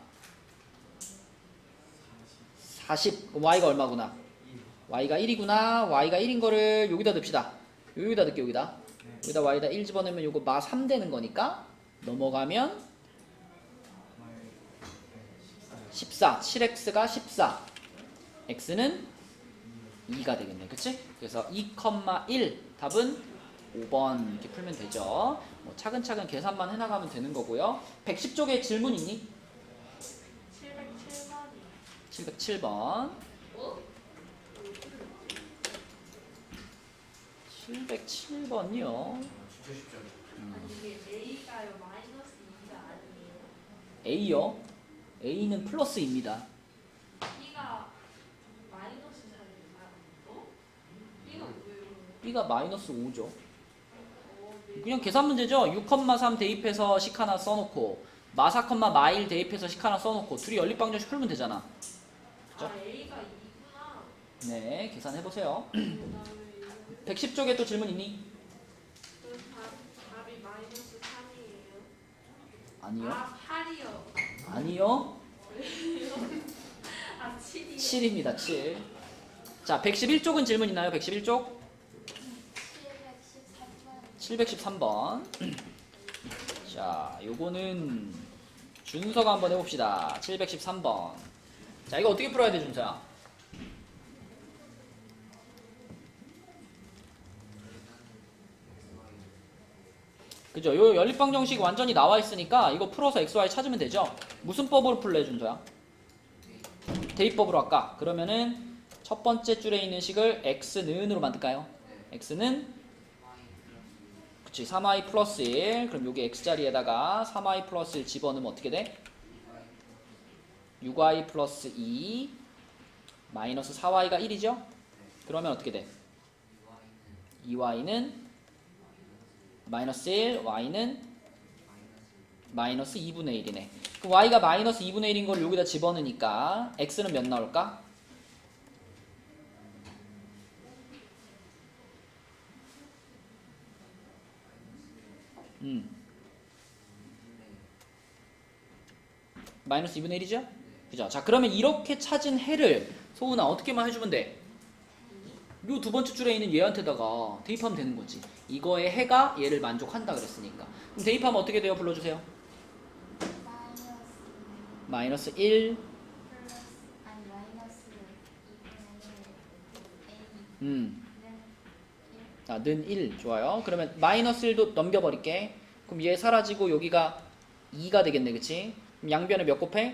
40, y가 얼마구나? y가 1이구나. y가 1인 거를 여기다 넣읍시다. 여기다 넣을게, 여기다. 여기다 y다 1 집어넣으면 요거 마 3 되는 거니까 넘어가면 14, 7x가 14, x는 2가 되겠네, 그치? 그래서 2,1 답은 5번 이렇게 풀면 되죠. 뭐 차근차근 계산만 해나가면 되는 거고요. 110쪽에 질문 있니? 707번이요. 707번. 707번이요. 진짜 쉽지 않아. 아니 이게 A가요 마이너스 2가 아니에요. A요. A는 플러스입니다. B가 마이너스 4인가요? 어? B가 왜요? B가 마이너스 5죠. 네. 그냥 계산 문제죠. 6,3 대입해서 식 하나 써놓고 마 4, 마1 대입해서 식 하나 써놓고 둘이 연립방정식 풀면 되잖아. 그죠? 아 A가 2구나. 네, 계산해보세요. 그다음에 110쪽에 또 질문 있니? 그 답이 마이너스 3이에요. 아니요. 아 8이요. 아니요. 아 7이요. 7입니다. 7. 자, 111쪽은 질문 있나요? 111쪽? 713번. 자, 요거는 준서가 한번 해봅시다. 713번. 자, 이거 어떻게 풀어야 돼, 준서야? 그죠? 요 연립방정식 완전히 나와 있으니까 이거 풀어서 xy 찾으면 되죠? 무슨 법으로 풀래, 준서야? 대입법으로 할까? 그러면은 첫 번째 줄에 있는 식을 x는으로 만들까요? x는 그치, 3i 플러스 1. 그럼 여기 x자리에다가 3i 플러스 1 집어넣으면 어떻게 돼? 6i 플러스 2 마이너스 4y가 1이죠? 그러면 어떻게 돼? 2y는 마이너스 1, y는 마이너스 2분의 1이네. 그럼 y가 마이너스 2분의 1인 걸 여기다 집어넣으니까 x는 몇 나올까? 마이너스 2분의 1이죠? 그죠? 자, 그러면 이렇게 찾은 해를 소은아 어떻게만 해주면 돼? 요 두 번째 줄에 있는 얘한테다가 대입하면 되는 거지. 이거의 해가 얘를 만족한다 그랬으니까. 그럼 대입하면 어떻게 돼요? 불러주세요. 마이너스 1. 는 1. 좋아요. 그러면 마이너스 1도 넘겨버릴게. 그럼 얘 사라지고 여기가 2가 되겠네, 그치? 그럼 양변에 몇 곱해?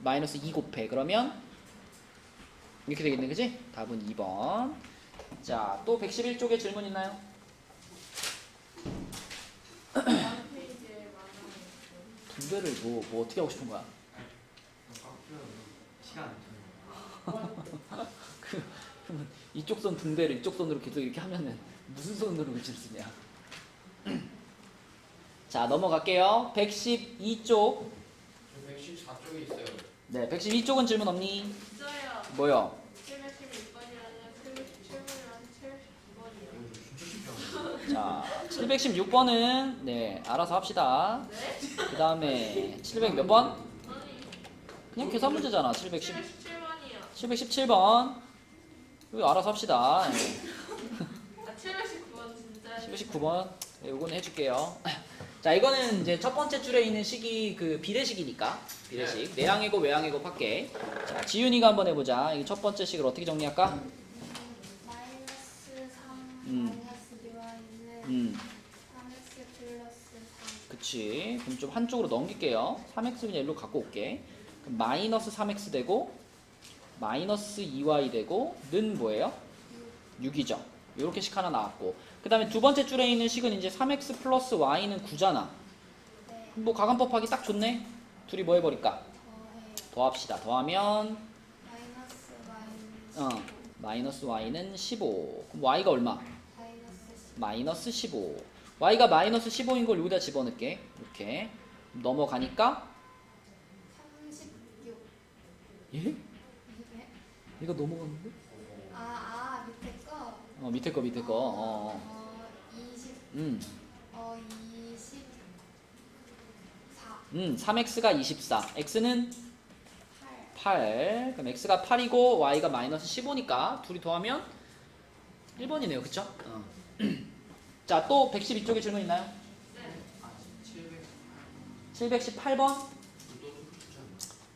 마이너스 2 곱해. 그러면 이렇게 되겠네, 그치? 답은 2번. 자, 또 111쪽에 질문 있나요? 다음 페이지에 많아요. 분배를 뭐 어떻게 하고 싶은 거야? 시간 안 그러면 이쪽 손 분배를 이쪽 손으로 계속 이렇게 하면은 무슨 손으로 글씨를 쓰냐? 자, 넘어갈게요. 112쪽. 114쪽에 있어요. 네, 112쪽은 질문 없니? 있어요. 뭐요? 716번이랑 717번이랑 712번이요. 진짜 쉽지 않아. 자, 716번은 네, 알아서 합시다. 네? 그 다음에 700 몇 번? 아니 그냥 계산 문제잖아. 710, 717번이요. 717번. 이거 알아서 합시다. 네. 아 719번 진짜. 719번. 네, 요거는 해줄게요. 자, 이거는 이제 첫 번째 줄에 있는 식이 그 비례식이니까. 비례식. 내항이고 외항이고 할게. 자, 지윤이가 한번 해보자. 이 첫 번째 식을 어떻게 정리할까? 마이너스 3 음. 마이너스 2y는 음, 3x 플러스 3. 그치. 그럼 좀 한쪽으로 넘길게요. 3x 그냥 일로 갖고 올게. 그럼 마이너스 3x 되고, 마이너스 2y 되고, 는 뭐예요? 6이죠. 요렇게 식 하나 나왔고. 그 다음에 두 번째 줄에 있는 식은 이제 3x 플러스 y는 9잖아. 네. 뭐 가간법 하기 딱 좋네. 둘이 뭐 해버릴까? 더해 더합시다. 더하면 마이너스 y는 마이너스 y는 15. 그럼 y가 얼마? 마이너스 마이너스 15. y가 마이너스 15인 걸 여기다 집어넣게. 이렇게 넘어가니까 36. 예? 네? 얘가 넘어갔는데? 밑에 거. 밑에 거 밑에 거. 20. 24. 3x가 24. x는 8. 8. 그럼 x가 8이고 y가 마이너스 15니까 둘이 더하면 1번이네요. 그쵸? 자, 또 112쪽에 질문 있나요? 아, 700. 718번?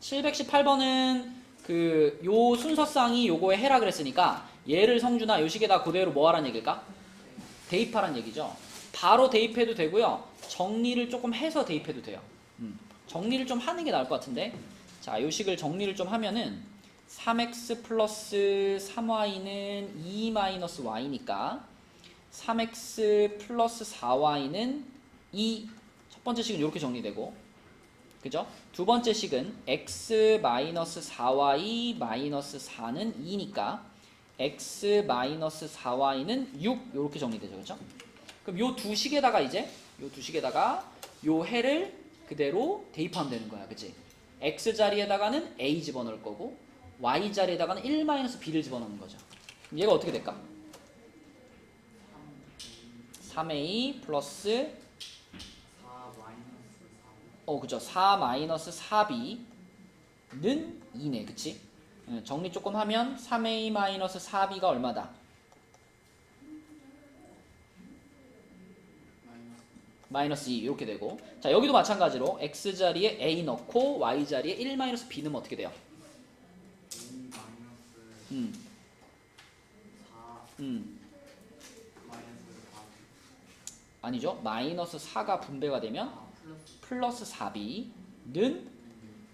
718번은 그 요 순서상이 요거에 해라 그랬으니까 얘를 성준아 요 식에다 그대로 뭐 하란 얘기일까? 대입하란 얘기죠. 바로 대입해도 되고요. 정리를 조금 해서 대입해도 돼요. 정리를 좀 하는 게 나을 것 같은데. 자, 요 식을 정리를 좀 하면은 3x 플러스 3y는 2 마이너스 y니까 3x 플러스 4y는 2. 첫 번째 식은 이렇게 정리되고, 그죠? 두 번째 식은 x 마이너스 4y 마이너스 4는 2니까 x 마이너스 4y는 6 이렇게 정리되죠, 그죠? 그럼 요 두 식에다가 이제 요 두 식에다가 요 해를 그대로 대입하면 되는 거야, 그치? x 자리에다가는 a 집어넣을 거고 y 자리에다가는 1 마이너스 b를 집어넣는 거죠. 그럼 얘가 어떻게 될까? 3a 플러스 4 마이너스 4. 그죠. 4 마이너스 4b는 2네, 그치? 정리 조금 하면 3a 마이너스 4b가 얼마다? 마이너스 2 이렇게 되고, 자 여기도 마찬가지로 x 자리에 a 넣고 y 자리에 1 마이너스 b 넣으면 어떻게 돼요? 2 마이너스 음, 4 음. 마이너스 4. 아니죠. 마이너스 4가 분배가 되면 아, 플러스 플러스 4b는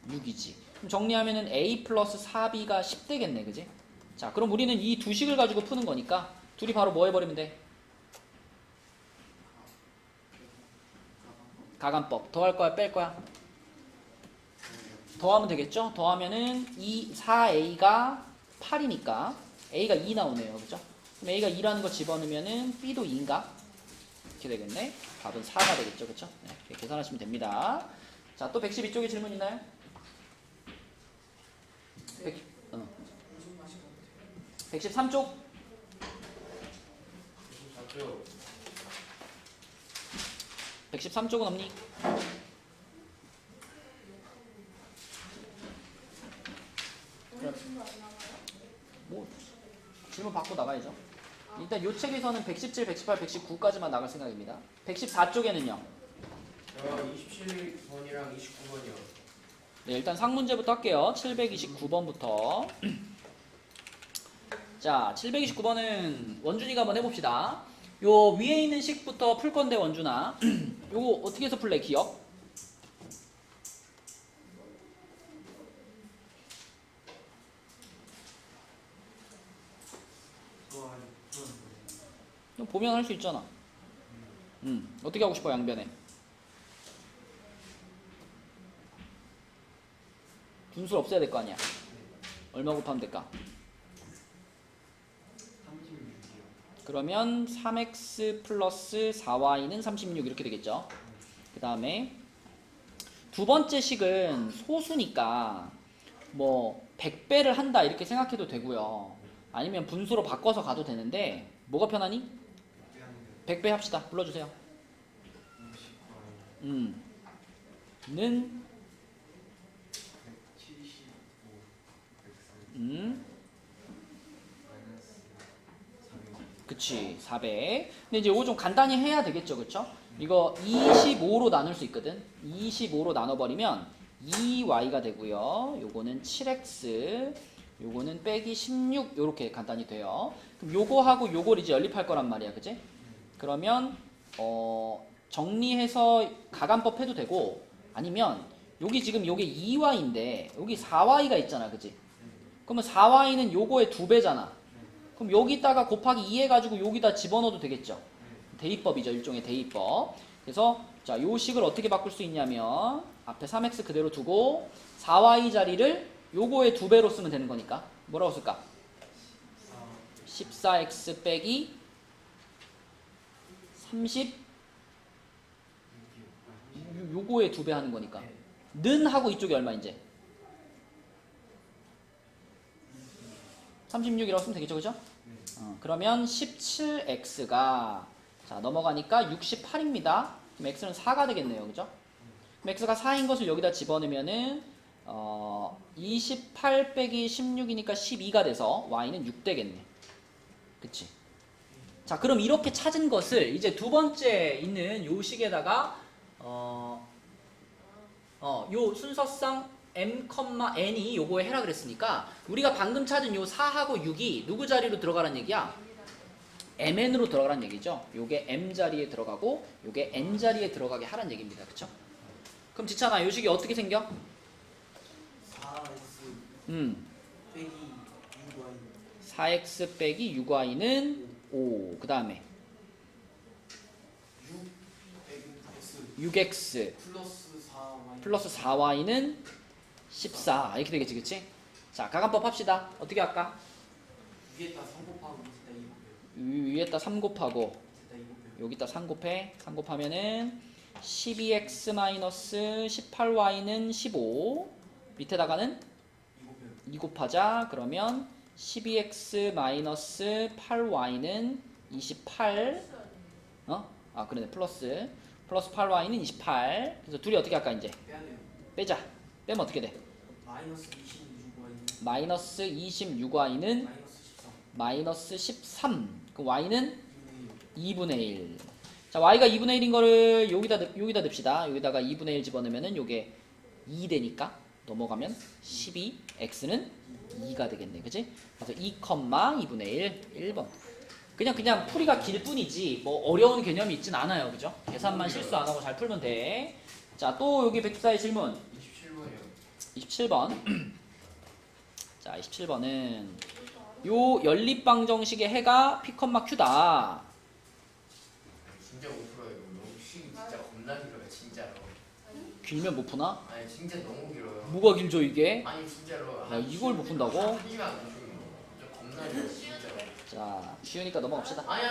6이지. 그럼 정리하면은 a 플러스 4b가 10 되겠네, 그지? 자, 그럼 우리는 이 두 식을 가지고 푸는 거니까 둘이 바로 뭐 해버리면 돼? 가간법. 더할 거야, 뺄 거야? 더하면 되겠죠? 더하면은 4a가 8이니까 a가 2 나오네요, 그죠? 그럼 a가 2라는 거 집어넣으면은 b도 2인가? 이렇게 되겠네. 답은 4가 되겠죠, 그쵸? 네, 이렇게 계산하시면 됩니다. 자, 또 112쪽에 질문 있나요? 113쪽? 4쪽. 113쪽은 없니? 오늘 친구 안 나와요? 뭐 질문 받고 나가야죠. 일단 요 책에서는 117, 118, 119까지만 나갈 생각입니다. 114쪽에는요. 27번이랑 29번이요. 네, 일단 상문제부터 할게요. 729번부터. 자, 729번은 원준이가 한번 해봅시다. 요 위에 있는 식부터 풀 건데 원준아. 요거 어떻게 해서 풀래? 기억? 너 보면 할 수 있잖아. 어떻게 하고 싶어, 양변에? 분수를 없애야 될 거 아니야. 얼마 곱하면 될까? 36이요. 그러면 3x 플러스 4y는 36 이렇게 되겠죠. 그 다음에 두 번째 식은 소수니까 뭐 100배를 한다 이렇게 생각해도 되고요. 아니면 분수로 바꿔서 가도 되는데 뭐가 편하니? 100배 합시다. 불러주세요. 는 175 그치 400. 근데 이제 이거 좀 간단히 해야 되겠죠, 그쵸? 이거 25로 나눌 수 있거든. 25로 나눠버리면 2y가 되고요. 요거는 7x, 요거는 빼기 16 요렇게 간단히 돼요. 그럼 요거하고 요걸 이제 연립할 거란 말이야, 그치? 그러면 정리해서 가간법 해도 되고, 아니면 여기 지금 요게 2y인데 여기 4y가 있잖아, 그치? 그러면 4y는 요거의 2배잖아. 그럼 여기다가 곱하기 2 해가지고 여기다 집어넣어도 되겠죠. 대입법이죠. 일종의 대입법. 그래서 자, 요 식을 어떻게 바꿀 수 있냐면 앞에 3x 그대로 두고 4y 자리를 요거의 2배로 쓰면 되는 거니까 뭐라고 쓸까? 14x 빼기 30 6이요. 요거의 2배 하는 거니까. 네. 는 하고 이쪽이 얼마 이제? 36이라고 쓰면 되겠죠, 그죠? 네. 그러면 17x가 자 넘어가니까 68입니다. 그럼 x는 4가 되겠네요, 그죠? 그럼 x가 4인 것을 여기다 집어넣으면은 28 빼기 16이니까 12가 돼서 y는 6 되겠네. 그치? 자, 그럼 이렇게 찾은 것을 이제 두 번째 있는 요 식에다가 요 순서상 m,n이 요거에 해라 그랬으니까 우리가 방금 찾은 요 4하고 6이 누구 자리로 들어가란 얘기야? mn으로 들어가란 얘기죠. 요게 m 자리에 들어가고 요게 n 자리에 들어가게 하란 얘기입니다. 그쵸? 그럼 지찬아, 요 식이 어떻게 생겨? 4x 빼기 6y 4x 빼기 6y는 5. 그 다음에 6 빼기 x 6x 플러스 4y 플러스 4y는 14. 이렇게 되겠지, 그치? 자, 가간법 합시다. 어떻게 할까? 위에다 3 곱하고 밑에다 2 곱해요. 위에다 3 곱하고 밑에다 2 곱해요. 여기다 3 곱해. 3 곱하면은 12x 마이너스 18y는 15. 밑에다가는 2 곱해요. 2 곱하자. 그러면 12x 마이너스 8y는 28. 그러네. 플러스 8y는 28. 그래서 둘이 어떻게 할까 이제? 빼야 돼요. 빼자. 빼면 어떻게 돼? 마이너스 26y는 마이너스 26y는 마이너스 13. 마이너스 13. 그럼 y는 2분의 2분의 1. 자, y가 2분의 1인 거를 여기다 넣읍시다. 여기다가 2분의 1 집어넣으면은 요게 2 되니까 넘어가면 12, x는 2가 되겠네. 그치? 그래서 2,2분의 1, 1번. 그냥 풀이가 길 뿐이지 뭐 어려운 개념이 있진 않아요. 그죠? 계산만 실수 안 하고 잘 풀면 돼. 자, 또 여기 114의 질문. 27번이요. 27번. 자, 27번은 요 연립방정식의 해가 P, Q다. 진짜 못 풀어요. 이거 너무 식이 진짜 겁나 길어요. 진짜로. 길면 못 푸나? 아니 진짜 너무 길어요. 뭐가 길죠 이게? 아니 진짜로. 야, 이걸 못 푼다고? 하지만 안 줘. 진짜 겁나 길어. 진짜로. 자, 쉬우니까 넘어갑시다. 아니.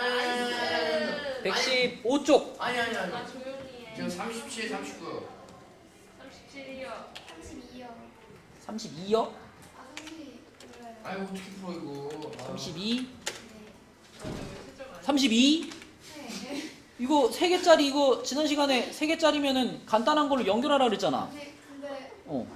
115쪽. 아니. 아 조용히 해. 지금 37, 39. 37이요. 32요. 32요? 아, 32 몰라요. 아니 어떻게 풀어 이거. 32? 네. 32? 네. 이거 3개짜리 이거 지난 시간에 3개짜리면은 간단한 걸로 연결하라 그랬잖아. 근데 어.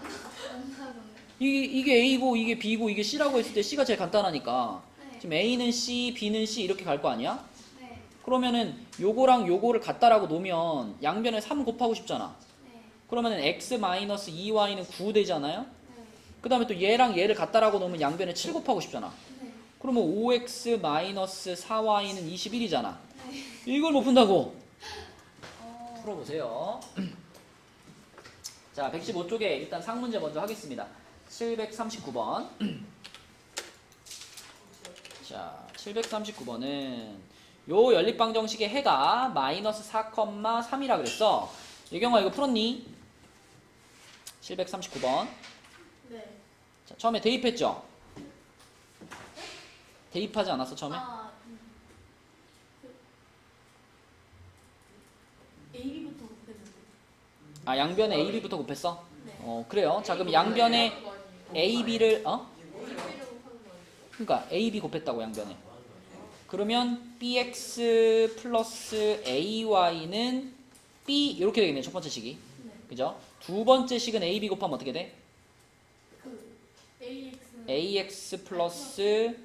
안 나던데. 이게 A고 이게 B고 이게 C라고 했을 때 C가 제일 간단하니까 네. 지금 A는 C, B는 C 이렇게 갈 거 아니야? 네. 그러면은 요거랑 요거를 같다라고 놓으면 양변에 3 곱하고 싶잖아. 네. 그러면은 x-2y는 9 되잖아요? 네. 그 다음에 또 얘랑 얘를 같다라고 놓으면 양변에 7 곱하고 싶잖아. 네. 그러면 5x-4y는 21이잖아. 네. 이걸 못 푼다고. 어. 풀어보세요. 자, 115쪽에 일단 상문제 먼저 하겠습니다. 739번. 자, 739번은 요 연립방정식의 해가 마이너스 4,3이라 그랬어. 예경아 이거 풀었니? 739번. 네. 자, 처음에 대입했죠? 대입하지 않았어 처음에? AB부터 못했는데. 아, 양변에 AB부터 곱했어? 네. 그래요. 자, 그럼 양변에 AB를 AB를 못하는 거 아니에요? 그러니까 AB 곱했다고 양변에. 그러면 BX 플러스 AY는 B 이렇게 되겠네. 첫 번째 식이. 네. 그죠? 두 번째 식은 AB 곱하면 어떻게 돼? 그 AX는 AX 플러스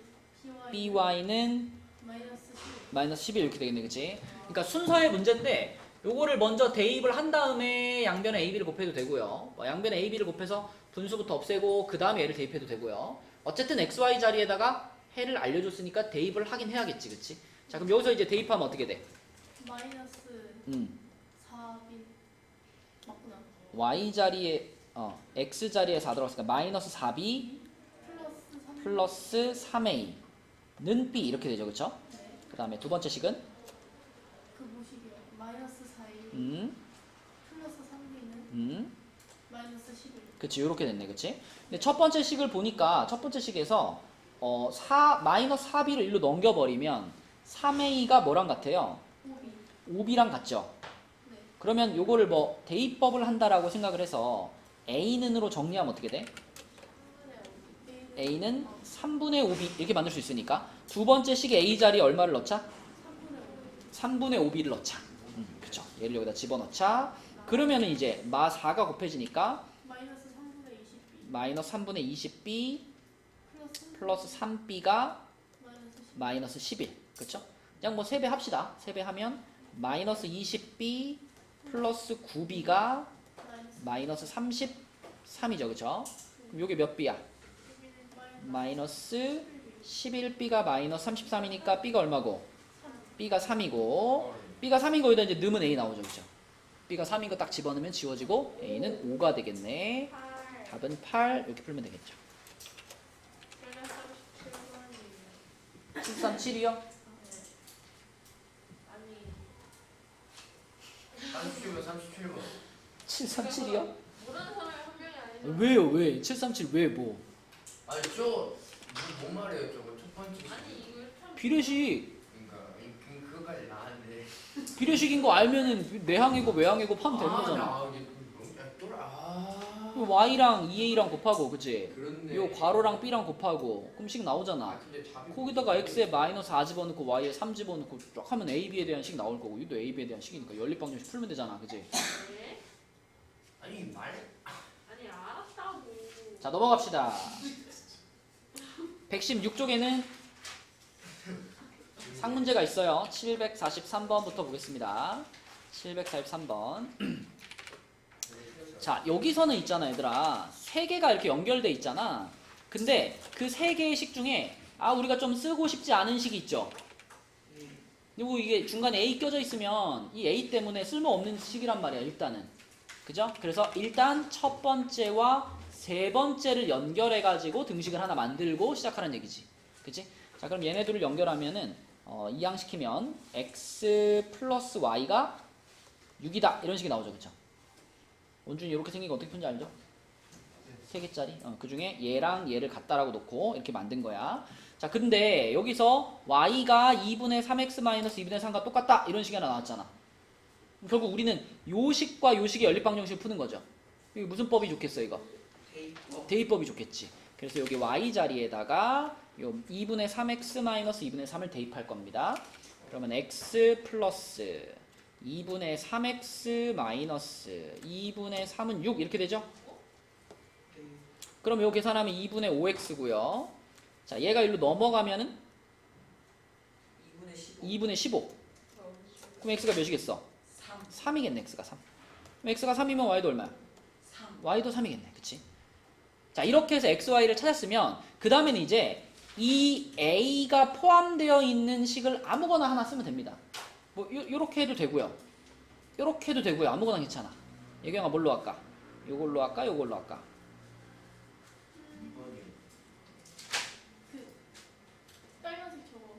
BY는 마이너스 10. 마이너스 11 이렇게 되겠네. 그치? 그러니까 순서의 문제인데 요거를 먼저 대입을 한 다음에 양변에 AB를 곱해도 되고요. 양변에 AB를 곱해서 분수부터 없애고 그 다음에 얘를 대입해도 되고요. 어쨌든 XY 자리에다가 해를 알려줬으니까 대입을 하긴 해야겠지. 그치? 자, 그럼 여기서 이제 대입하면 어떻게 돼? 마이너스 4빈 맞구나. Y 자리에 X 자리에 4 들어갔으니까 마이너스 4B 플러스 3. 플러스 3A는 B 이렇게 되죠. 그쵸? 네. 그 다음에 두 번째 식은 그 뭐식이요? 마이너스 4일 플러스 3B는 마이너스 11. 그치, 요렇게 됐네. 그치? 근데 첫 번째 식을 보니까 첫 번째 식에서 마이너스 4B를 일로 넘겨버리면 3A가 뭐랑 같아요? 5B. 5b랑 같죠? 네. 그러면 요거를 뭐 대입법을 한다라고 생각을 해서 a는으로 정리하면 어떻게 돼? a는 3분의 5b 이렇게 만들 수 있으니까 두 번째 식의 a 자리에 얼마를 넣자? 3분의 5b를 넣자. 그쵸. 얘를 여기다 집어넣자. 그러면은 이제 마 4가 곱해지니까 마이너스 3분의 20b 마이너스 3분의 20b 플러스 플러스 3b가 마이너스 10. 마이너스 11. 그쵸? 그냥 뭐 3배 합시다. 3배 하면 마이너스 20b 플러스 9b가 마이너스 33이죠. 그쵸? 그럼 요게 몇 b야? 마이너스 11b가 마이너스 33이니까 b가 얼마고? b가 3이고 b가 3인 거에다 이제 넣으면 a 나오죠. 그죠? b가 3인 거 딱 집어넣으면 지워지고 a는 5가 되겠네. 8. 답은 8 이렇게 풀면 되겠죠. 737이요? 아니 37번 37번 737이요? 모르는 사람이 한 명이 아니죠. 왜요? 왜? 737 왜 뭐? 아니 저뭔 말이에요 저거 첫 번째 아니 이거 참 비례식 그러니까 그거까지 나왔는데 비례식인 거 알면은 내항이고 외항이고 파면 되는 거잖아. y랑 2a랑 곱하고 그치? 그렇네. 요 괄호랑 b랑 곱하고 그럼 식 나오잖아. 근데 답이 거기다가 x에 마이너스 4 집어넣고 y에 3 집어넣고 쫙 하면 a, b에 대한 식 나올 거고 이도 a, b에 대한 식이니까 연립방정식 풀면 되잖아. 그치? 네? 아니 말 아니 알았다고. 자 넘어갑시다. 116쪽에는 상문제가 있어요. 743번부터 보겠습니다. 743번. 자 여기서는 있잖아 얘들아. 세 개가 이렇게 연결돼 있잖아. 근데 그 세 개의 식 중에 우리가 좀 쓰고 싶지 않은 식이 있죠. 그리고 이게 중간에 a 껴져 있으면 이 a 때문에 쓸모없는 식이란 말이야 일단은. 그죠? 그래서 일단 첫 번째와 세 번째를 연결해 가지고 등식을 하나 만들고 시작하는 얘기지. 그치? 자 그럼 얘네들을 연결하면은 이항시키면 x 플러스 y가 6이다 이런 식이 나오죠. 그쵸? 원준이 이렇게 생긴 거 어떻게 푼지 알죠? 3개짜리. 그 중에 얘랑 얘를 같다라고 놓고 이렇게 만든 거야. 자 근데 여기서 y가 2분의 3x 마이너스 2분의 3과 똑같다 이런 식이 하나 나왔잖아. 결국 우리는 요 식과 요 식의 연립방정식을 푸는 거죠. 이게 무슨 법이 좋겠어 이거? 대입법이 좋겠지. 그래서 여기 y 자리에다가 요 2분의 3x 마이너스 2분의 3을 대입할 겁니다. 그러면 x 플러스 2분의 3x 마이너스 2분의 3은 6 이렇게 되죠? 그럼 요 계산하면 2분의 5x고요. 자 얘가 일로 넘어가면은 2분의 15. 그럼 x가 몇이겠어? 3이겠네. x가 3. 그럼 x가 3이면 y도 얼마야? 3. y도 3이겠네. 그치? 자 이렇게 해서 x, y를 찾았으면 그 다음에는 이제 이 a가 포함되어 있는 식을 아무거나 하나 쓰면 됩니다. 뭐 요렇게 해도 되고요. 요렇게 해도 되고요. 아무거나 괜찮아. 예경아 뭘로 할까? 요걸로 할까? 요걸로 할까? 빨간색 저거.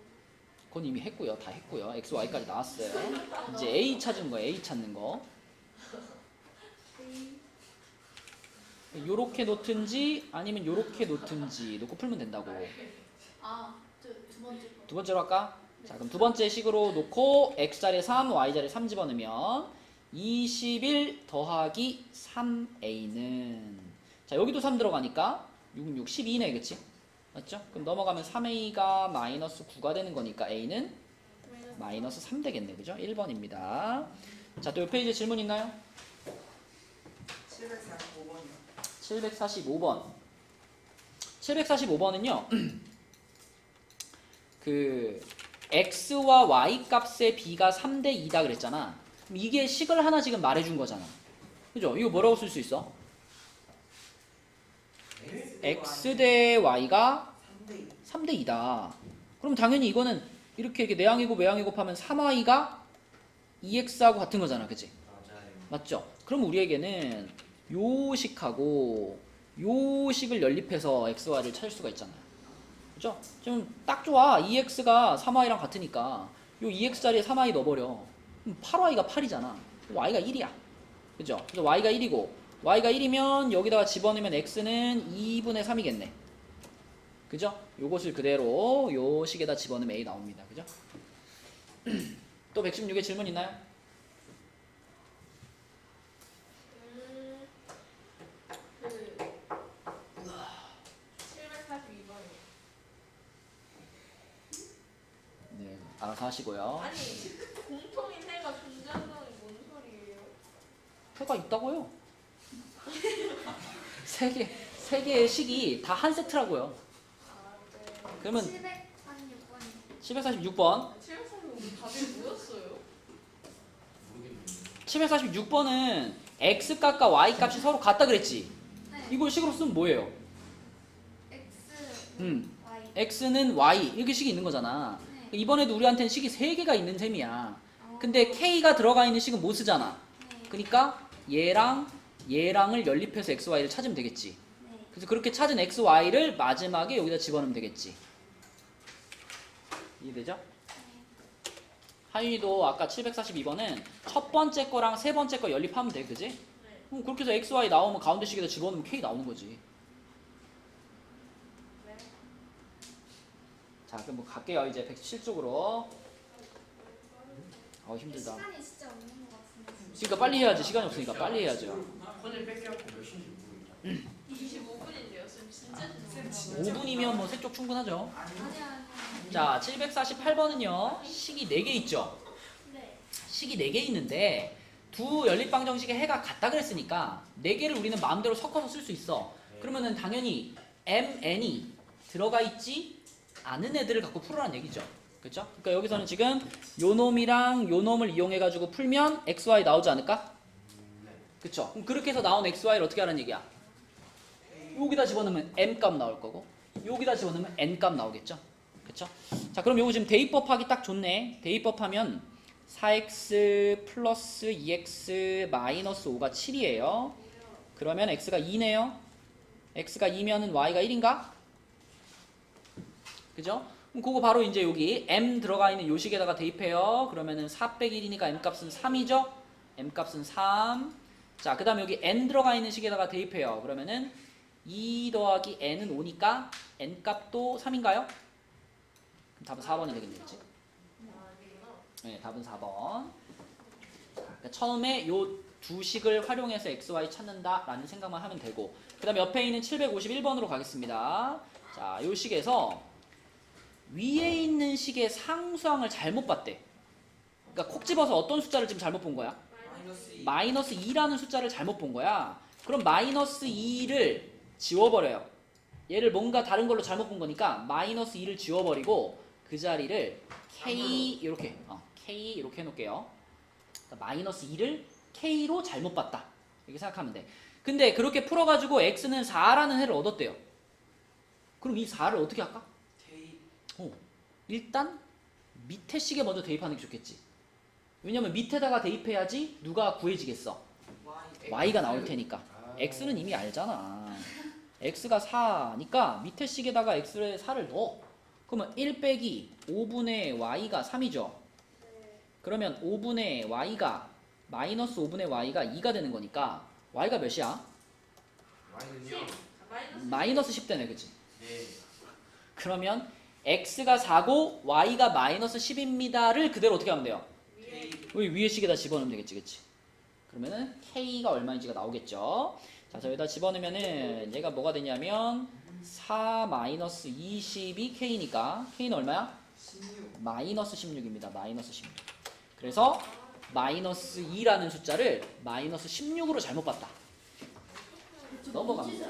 그건 이미 했고요. 다 했고요. x, y까지 나왔어요. 이제 a 찾은 거예요. a 찾는 거. 요렇게 놓든지 아니면 요렇게 놓든지 놓고 풀면 된다고. 저 두 번째 거. 두 번째로 할까? 자 그럼 두 번째 식으로 놓고 x자리에 3, y자리에 3 집어넣으면 21 더하기 3a는 자 여기도 3 들어가니까 6, 6, 12네 그치? 맞죠? 그럼 넘어가면 3a가 마이너스 9가 되는 거니까 a는 마이너스 3 되겠네. 그죠? 1번입니다. 자 또 이 페이지에 질문 있나요? 745번이요. 745번. 745번은요. 그 x와 y 값의 b가 3대 2다 그랬잖아. 그럼 이게 식을 하나 지금 말해준 거잖아. 그죠? 이거 뭐라고 쓸 수 있어? x 대 y가 3대 2다. 그럼 당연히 이거는 이렇게 내항이고 외항이고 하면 3y가 2x하고 같은 거잖아. 그치? 맞아요. 맞죠? 그럼 우리에게는 요 식하고 요 식을 연립해서 x, y를 찾을 수가 있잖아요. 그죠? 지금 딱 좋아. 2x가 3y랑 같으니까 요 2x 자리에 3y 넣어버려. 그럼 8y가 8이잖아. y가 1이야. 그죠? 그래서 y가 1이고 y가 1이면 여기다가 집어넣으면 x는 2분의 3이겠네. 그죠? 요것을 그대로 요 식에다 집어넣으면 a 나옵니다. 그죠? 또 116에 질문 있나요? 그 742번이요. 네, 알아서 하시고요. 아니 공통인 해가 존재한다는 게 뭔 소리예요? 해가 있다고요. 세 개의 식이 다 한 세트라고요. 아 네. 그러면 746번이 746번. 742번 답이 뭐였어요? 모르겠는데. 746번은 x 값과 y 값이 서로 같다 그랬지. 네. 이걸 식으로 쓰면 뭐예요? X Y x는 y 이렇게 식이 있는 거잖아. 네. 이번에도 우리한테는 식이 3개가 있는 셈이야. 근데 k가 들어가 있는 식은 못 쓰잖아. 네. 그러니까 얘랑을 연립해서 x, y를 찾으면 되겠지. 네. 그래서 그렇게 찾은 x, y를 마지막에 여기다 집어넣으면 되겠지. 이해되죠? 하윤이도 아까 742번은 첫 번째 거랑 세 번째 거 연립하면 돼, 그지? 네. 그럼 그렇게 해서 x, y 나오면 가운데 식에다 집어넣으면 k 나오는 거지. 네. 자, 그럼 뭐 갈게요. 이제 117쪽으로. 힘들다. 시간이 진짜 없는 것 같은데. 그러니까 빨리 해야지. 시간이 없으니까 빨리 해야죠. 폰을 뺏겨갖고 몇 시인지 모르겠다. 25분인데요. 쌤 진짜 죄송해요. 5분이면 뭐 세 쪽 충분하죠. 아니야. 자, 748번은요. 식이 4개 있죠. 네. 식이 4개 있는데 두 연립방정식의 해가 같다 그랬으니까 4개를 우리는 마음대로 섞어서 쓸 수 있어. 그러면은 당연히 mn이 들어가 있지 않은 애들을 갖고 풀으라는 얘기죠. 그렇죠? 그러니까 여기서는 지금 요 놈이랑 요 놈을 이용해 가지고 풀면 xy 나오지 않을까? 네. 그렇죠? 그럼 그렇게 해서 나온 xy를 어떻게 하라는 얘기야? 여기다 집어넣으면 m 값 나올 거고 여기다 집어넣으면 n 값 나오겠죠? 그렇죠? 자, 그럼 요거 지금 대입법하기 딱 좋네. 대입법하면 4x 플러스 2x 마이너스 5가 7이에요. 그러면 x가 2네요. x가 2면은 y가 1인가? 그죠? 그럼 그거 바로 이제 여기 m 들어가 있는 요 식에다가 대입해요. 그러면은 4 빼기 1이니까 m 값은 3이죠? m 값은 3. 자, 그 다음에 여기 n 들어가 있는 식에다가 대입해요. 그러면은 2 더하기 n은 5니까 n 값도 3인가요? 그럼 답은 4번이 되겠지? 네, 답은 4번. 그러니까 처음에 요 두 식을 활용해서 x, y 찾는다라는 생각만 하면 되고, 그 다음에 옆에 있는 751번으로 가겠습니다. 자, 요 식에서 위에 있는 식의 상수항을 잘못 봤대. 그러니까 콕 집어서 어떤 숫자를 지금 잘못 본 거야? 마이너스 2라는 숫자를 잘못 본 거야. 그럼 마이너스 2를 지워버려요. 얘를 뭔가 다른 걸로 잘못 본 거니까 마이너스 2를 지워버리고 그 자리를 k 이렇게 k 이렇게 해놓을게요. 그러니까 마이너스 2를 k로 잘못 봤다. 이렇게 생각하면 돼. 근데 그렇게 풀어가지고 x는 4라는 해를 얻었대요. 그럼 이 4를 어떻게 할까? 일단 밑에 식에 먼저 대입하는 게 좋겠지. 왜냐면 밑에다가 대입해야지 누가 구해지겠어? y가 나올 테니까. x는 이미 알잖아. x가 4니까 밑에 식에다가 x를 4를 넣어. 그러면 1 빼기 5분의 y가 3이죠. 그러면 5분의 y가 마이너스 5분의 y가 2가 되는 거니까 y가 몇이야? Y는요? 마이너스 10되네, 그치? 네. 그러면 x가 4고 y가 마이너스 10입니다를 그대로 어떻게 하면 돼요? 여기 위에 식에다 집어넣으면 되겠지, 그치? 그러면은 k가 얼마인지가 나오겠죠. 자, 여기다 집어넣으면은 얘가 뭐가 되냐면 4 마이너스 20이 k니까 k는 얼마야? 16. 마이너스 16입니다. 마이너스 16. 그래서 마이너스 2라는 숫자를 마이너스 16으로 잘못 봤다. 넘어갑니다.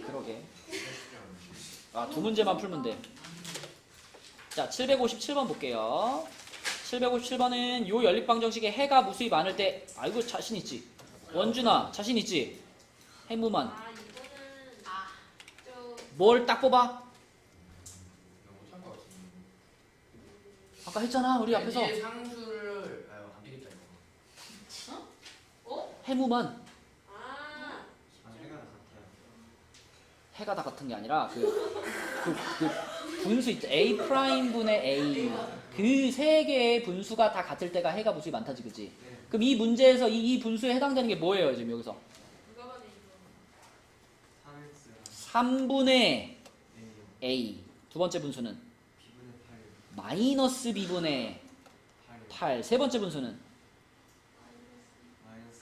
그러게. 두 문제만 풀면 돼. 자, 757번 볼게요. 757번은 요 연립방정식에 해가 무수히 많을 때, 아이고 자신 있지? 원준아 자신 있지? 해무만. 이거는 좀 뭘 딱 뽑아? 이거 못할 것 같은데. 아까 했잖아 우리 앞에서. 왠지 상수를 안 되겠다 이거. 해무만. 해가 같아요. 해가 다 같은 게 아니라 그 분수 있죠. A 프라임 분의 A 그 세 개의 분수가 다 같을 때가 해가 무수히 많다지, 그지? 그럼 이 문제에서 이 분수에 해당되는 게 뭐예요 지금 여기서? 누가 봐도 이거 3분의 A. 두 번째 분수는 B분의 8. 마이너스 B분의 8. 세 번째 분수는 마이너스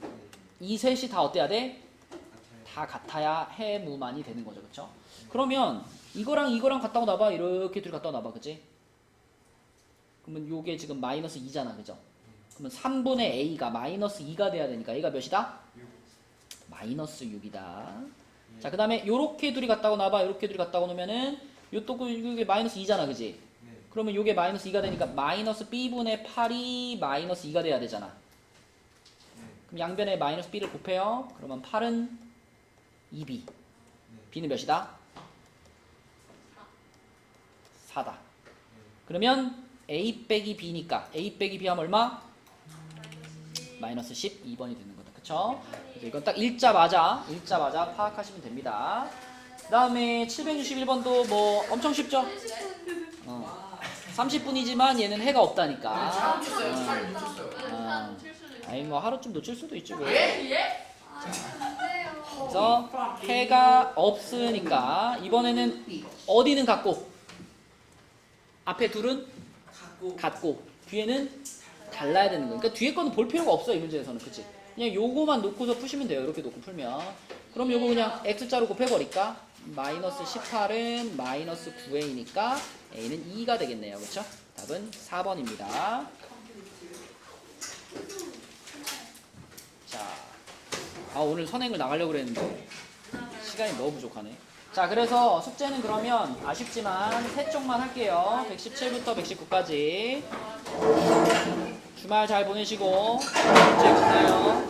1분의 이 셋이 다 어때야 돼? 2 다 같아야 해무만이 되는 거죠. 그쵸? 그러면 이거랑 이거랑 같다고 놔봐. 이렇게 둘이 같다고 놔봐. 그치? 그러면 요게 지금 마이너스 2잖아. 그죠? 그러면 3분의 a가 마이너스 2가 돼야 되니까 a가 몇이다? 6 마이너스 6이다. 자, 그 다음에 요렇게 둘이 같다고 놔봐. 요렇게 둘이 같다고 놓으면은 요또 이게 마이너스 2잖아. 그지? 네. 그러면 요게 마이너스 2가 되니까 마이너스 b분의 8이 마이너스 2가 돼야 되잖아. 그럼 양변에 마이너스 b를 곱해요. 그러면 8은 2b. b는 몇이다? 4다. 그러면 a 빼기 b니까 a 빼기 b 하면 얼마? 마이너스 12번이 되는 거다. 그쵸? 그래서 이건 딱 일자마자 파악하시면 됩니다. 그 다음에 761번도 뭐 엄청 쉽죠? 30분이지만 얘는 해가 없다니까. 잘 놓쳤어요. 잘 놓쳤어요. 아, 아니 뭐 하루쯤 놓칠 수도 있지 뭐. 예? 안 돼요. 그래서 해가 없으니까 이번에는 어디는 같고 앞에 둘은 같고 뒤에는 달라야 되는 거예요. 그러니까 뒤에 거는 볼 필요가 없어요. 이 문제에서는. 그치? 그냥 요거만 놓고서 푸시면 돼요. 이렇게 놓고 풀면. 그럼 요거 그냥 x자로 곱해버릴까? 마이너스 18은 마이너스 9a니까 a는 2가 되겠네요. 그쵸? 답은 4번입니다. 자, 오늘 선행을 나가려고 그랬는데 시간이 너무 부족하네. 자, 그래서 숙제는 그러면 아쉽지만 3쪽만 할게요. 117부터 119까지. 주말 잘 보내시고 문제 끝나요.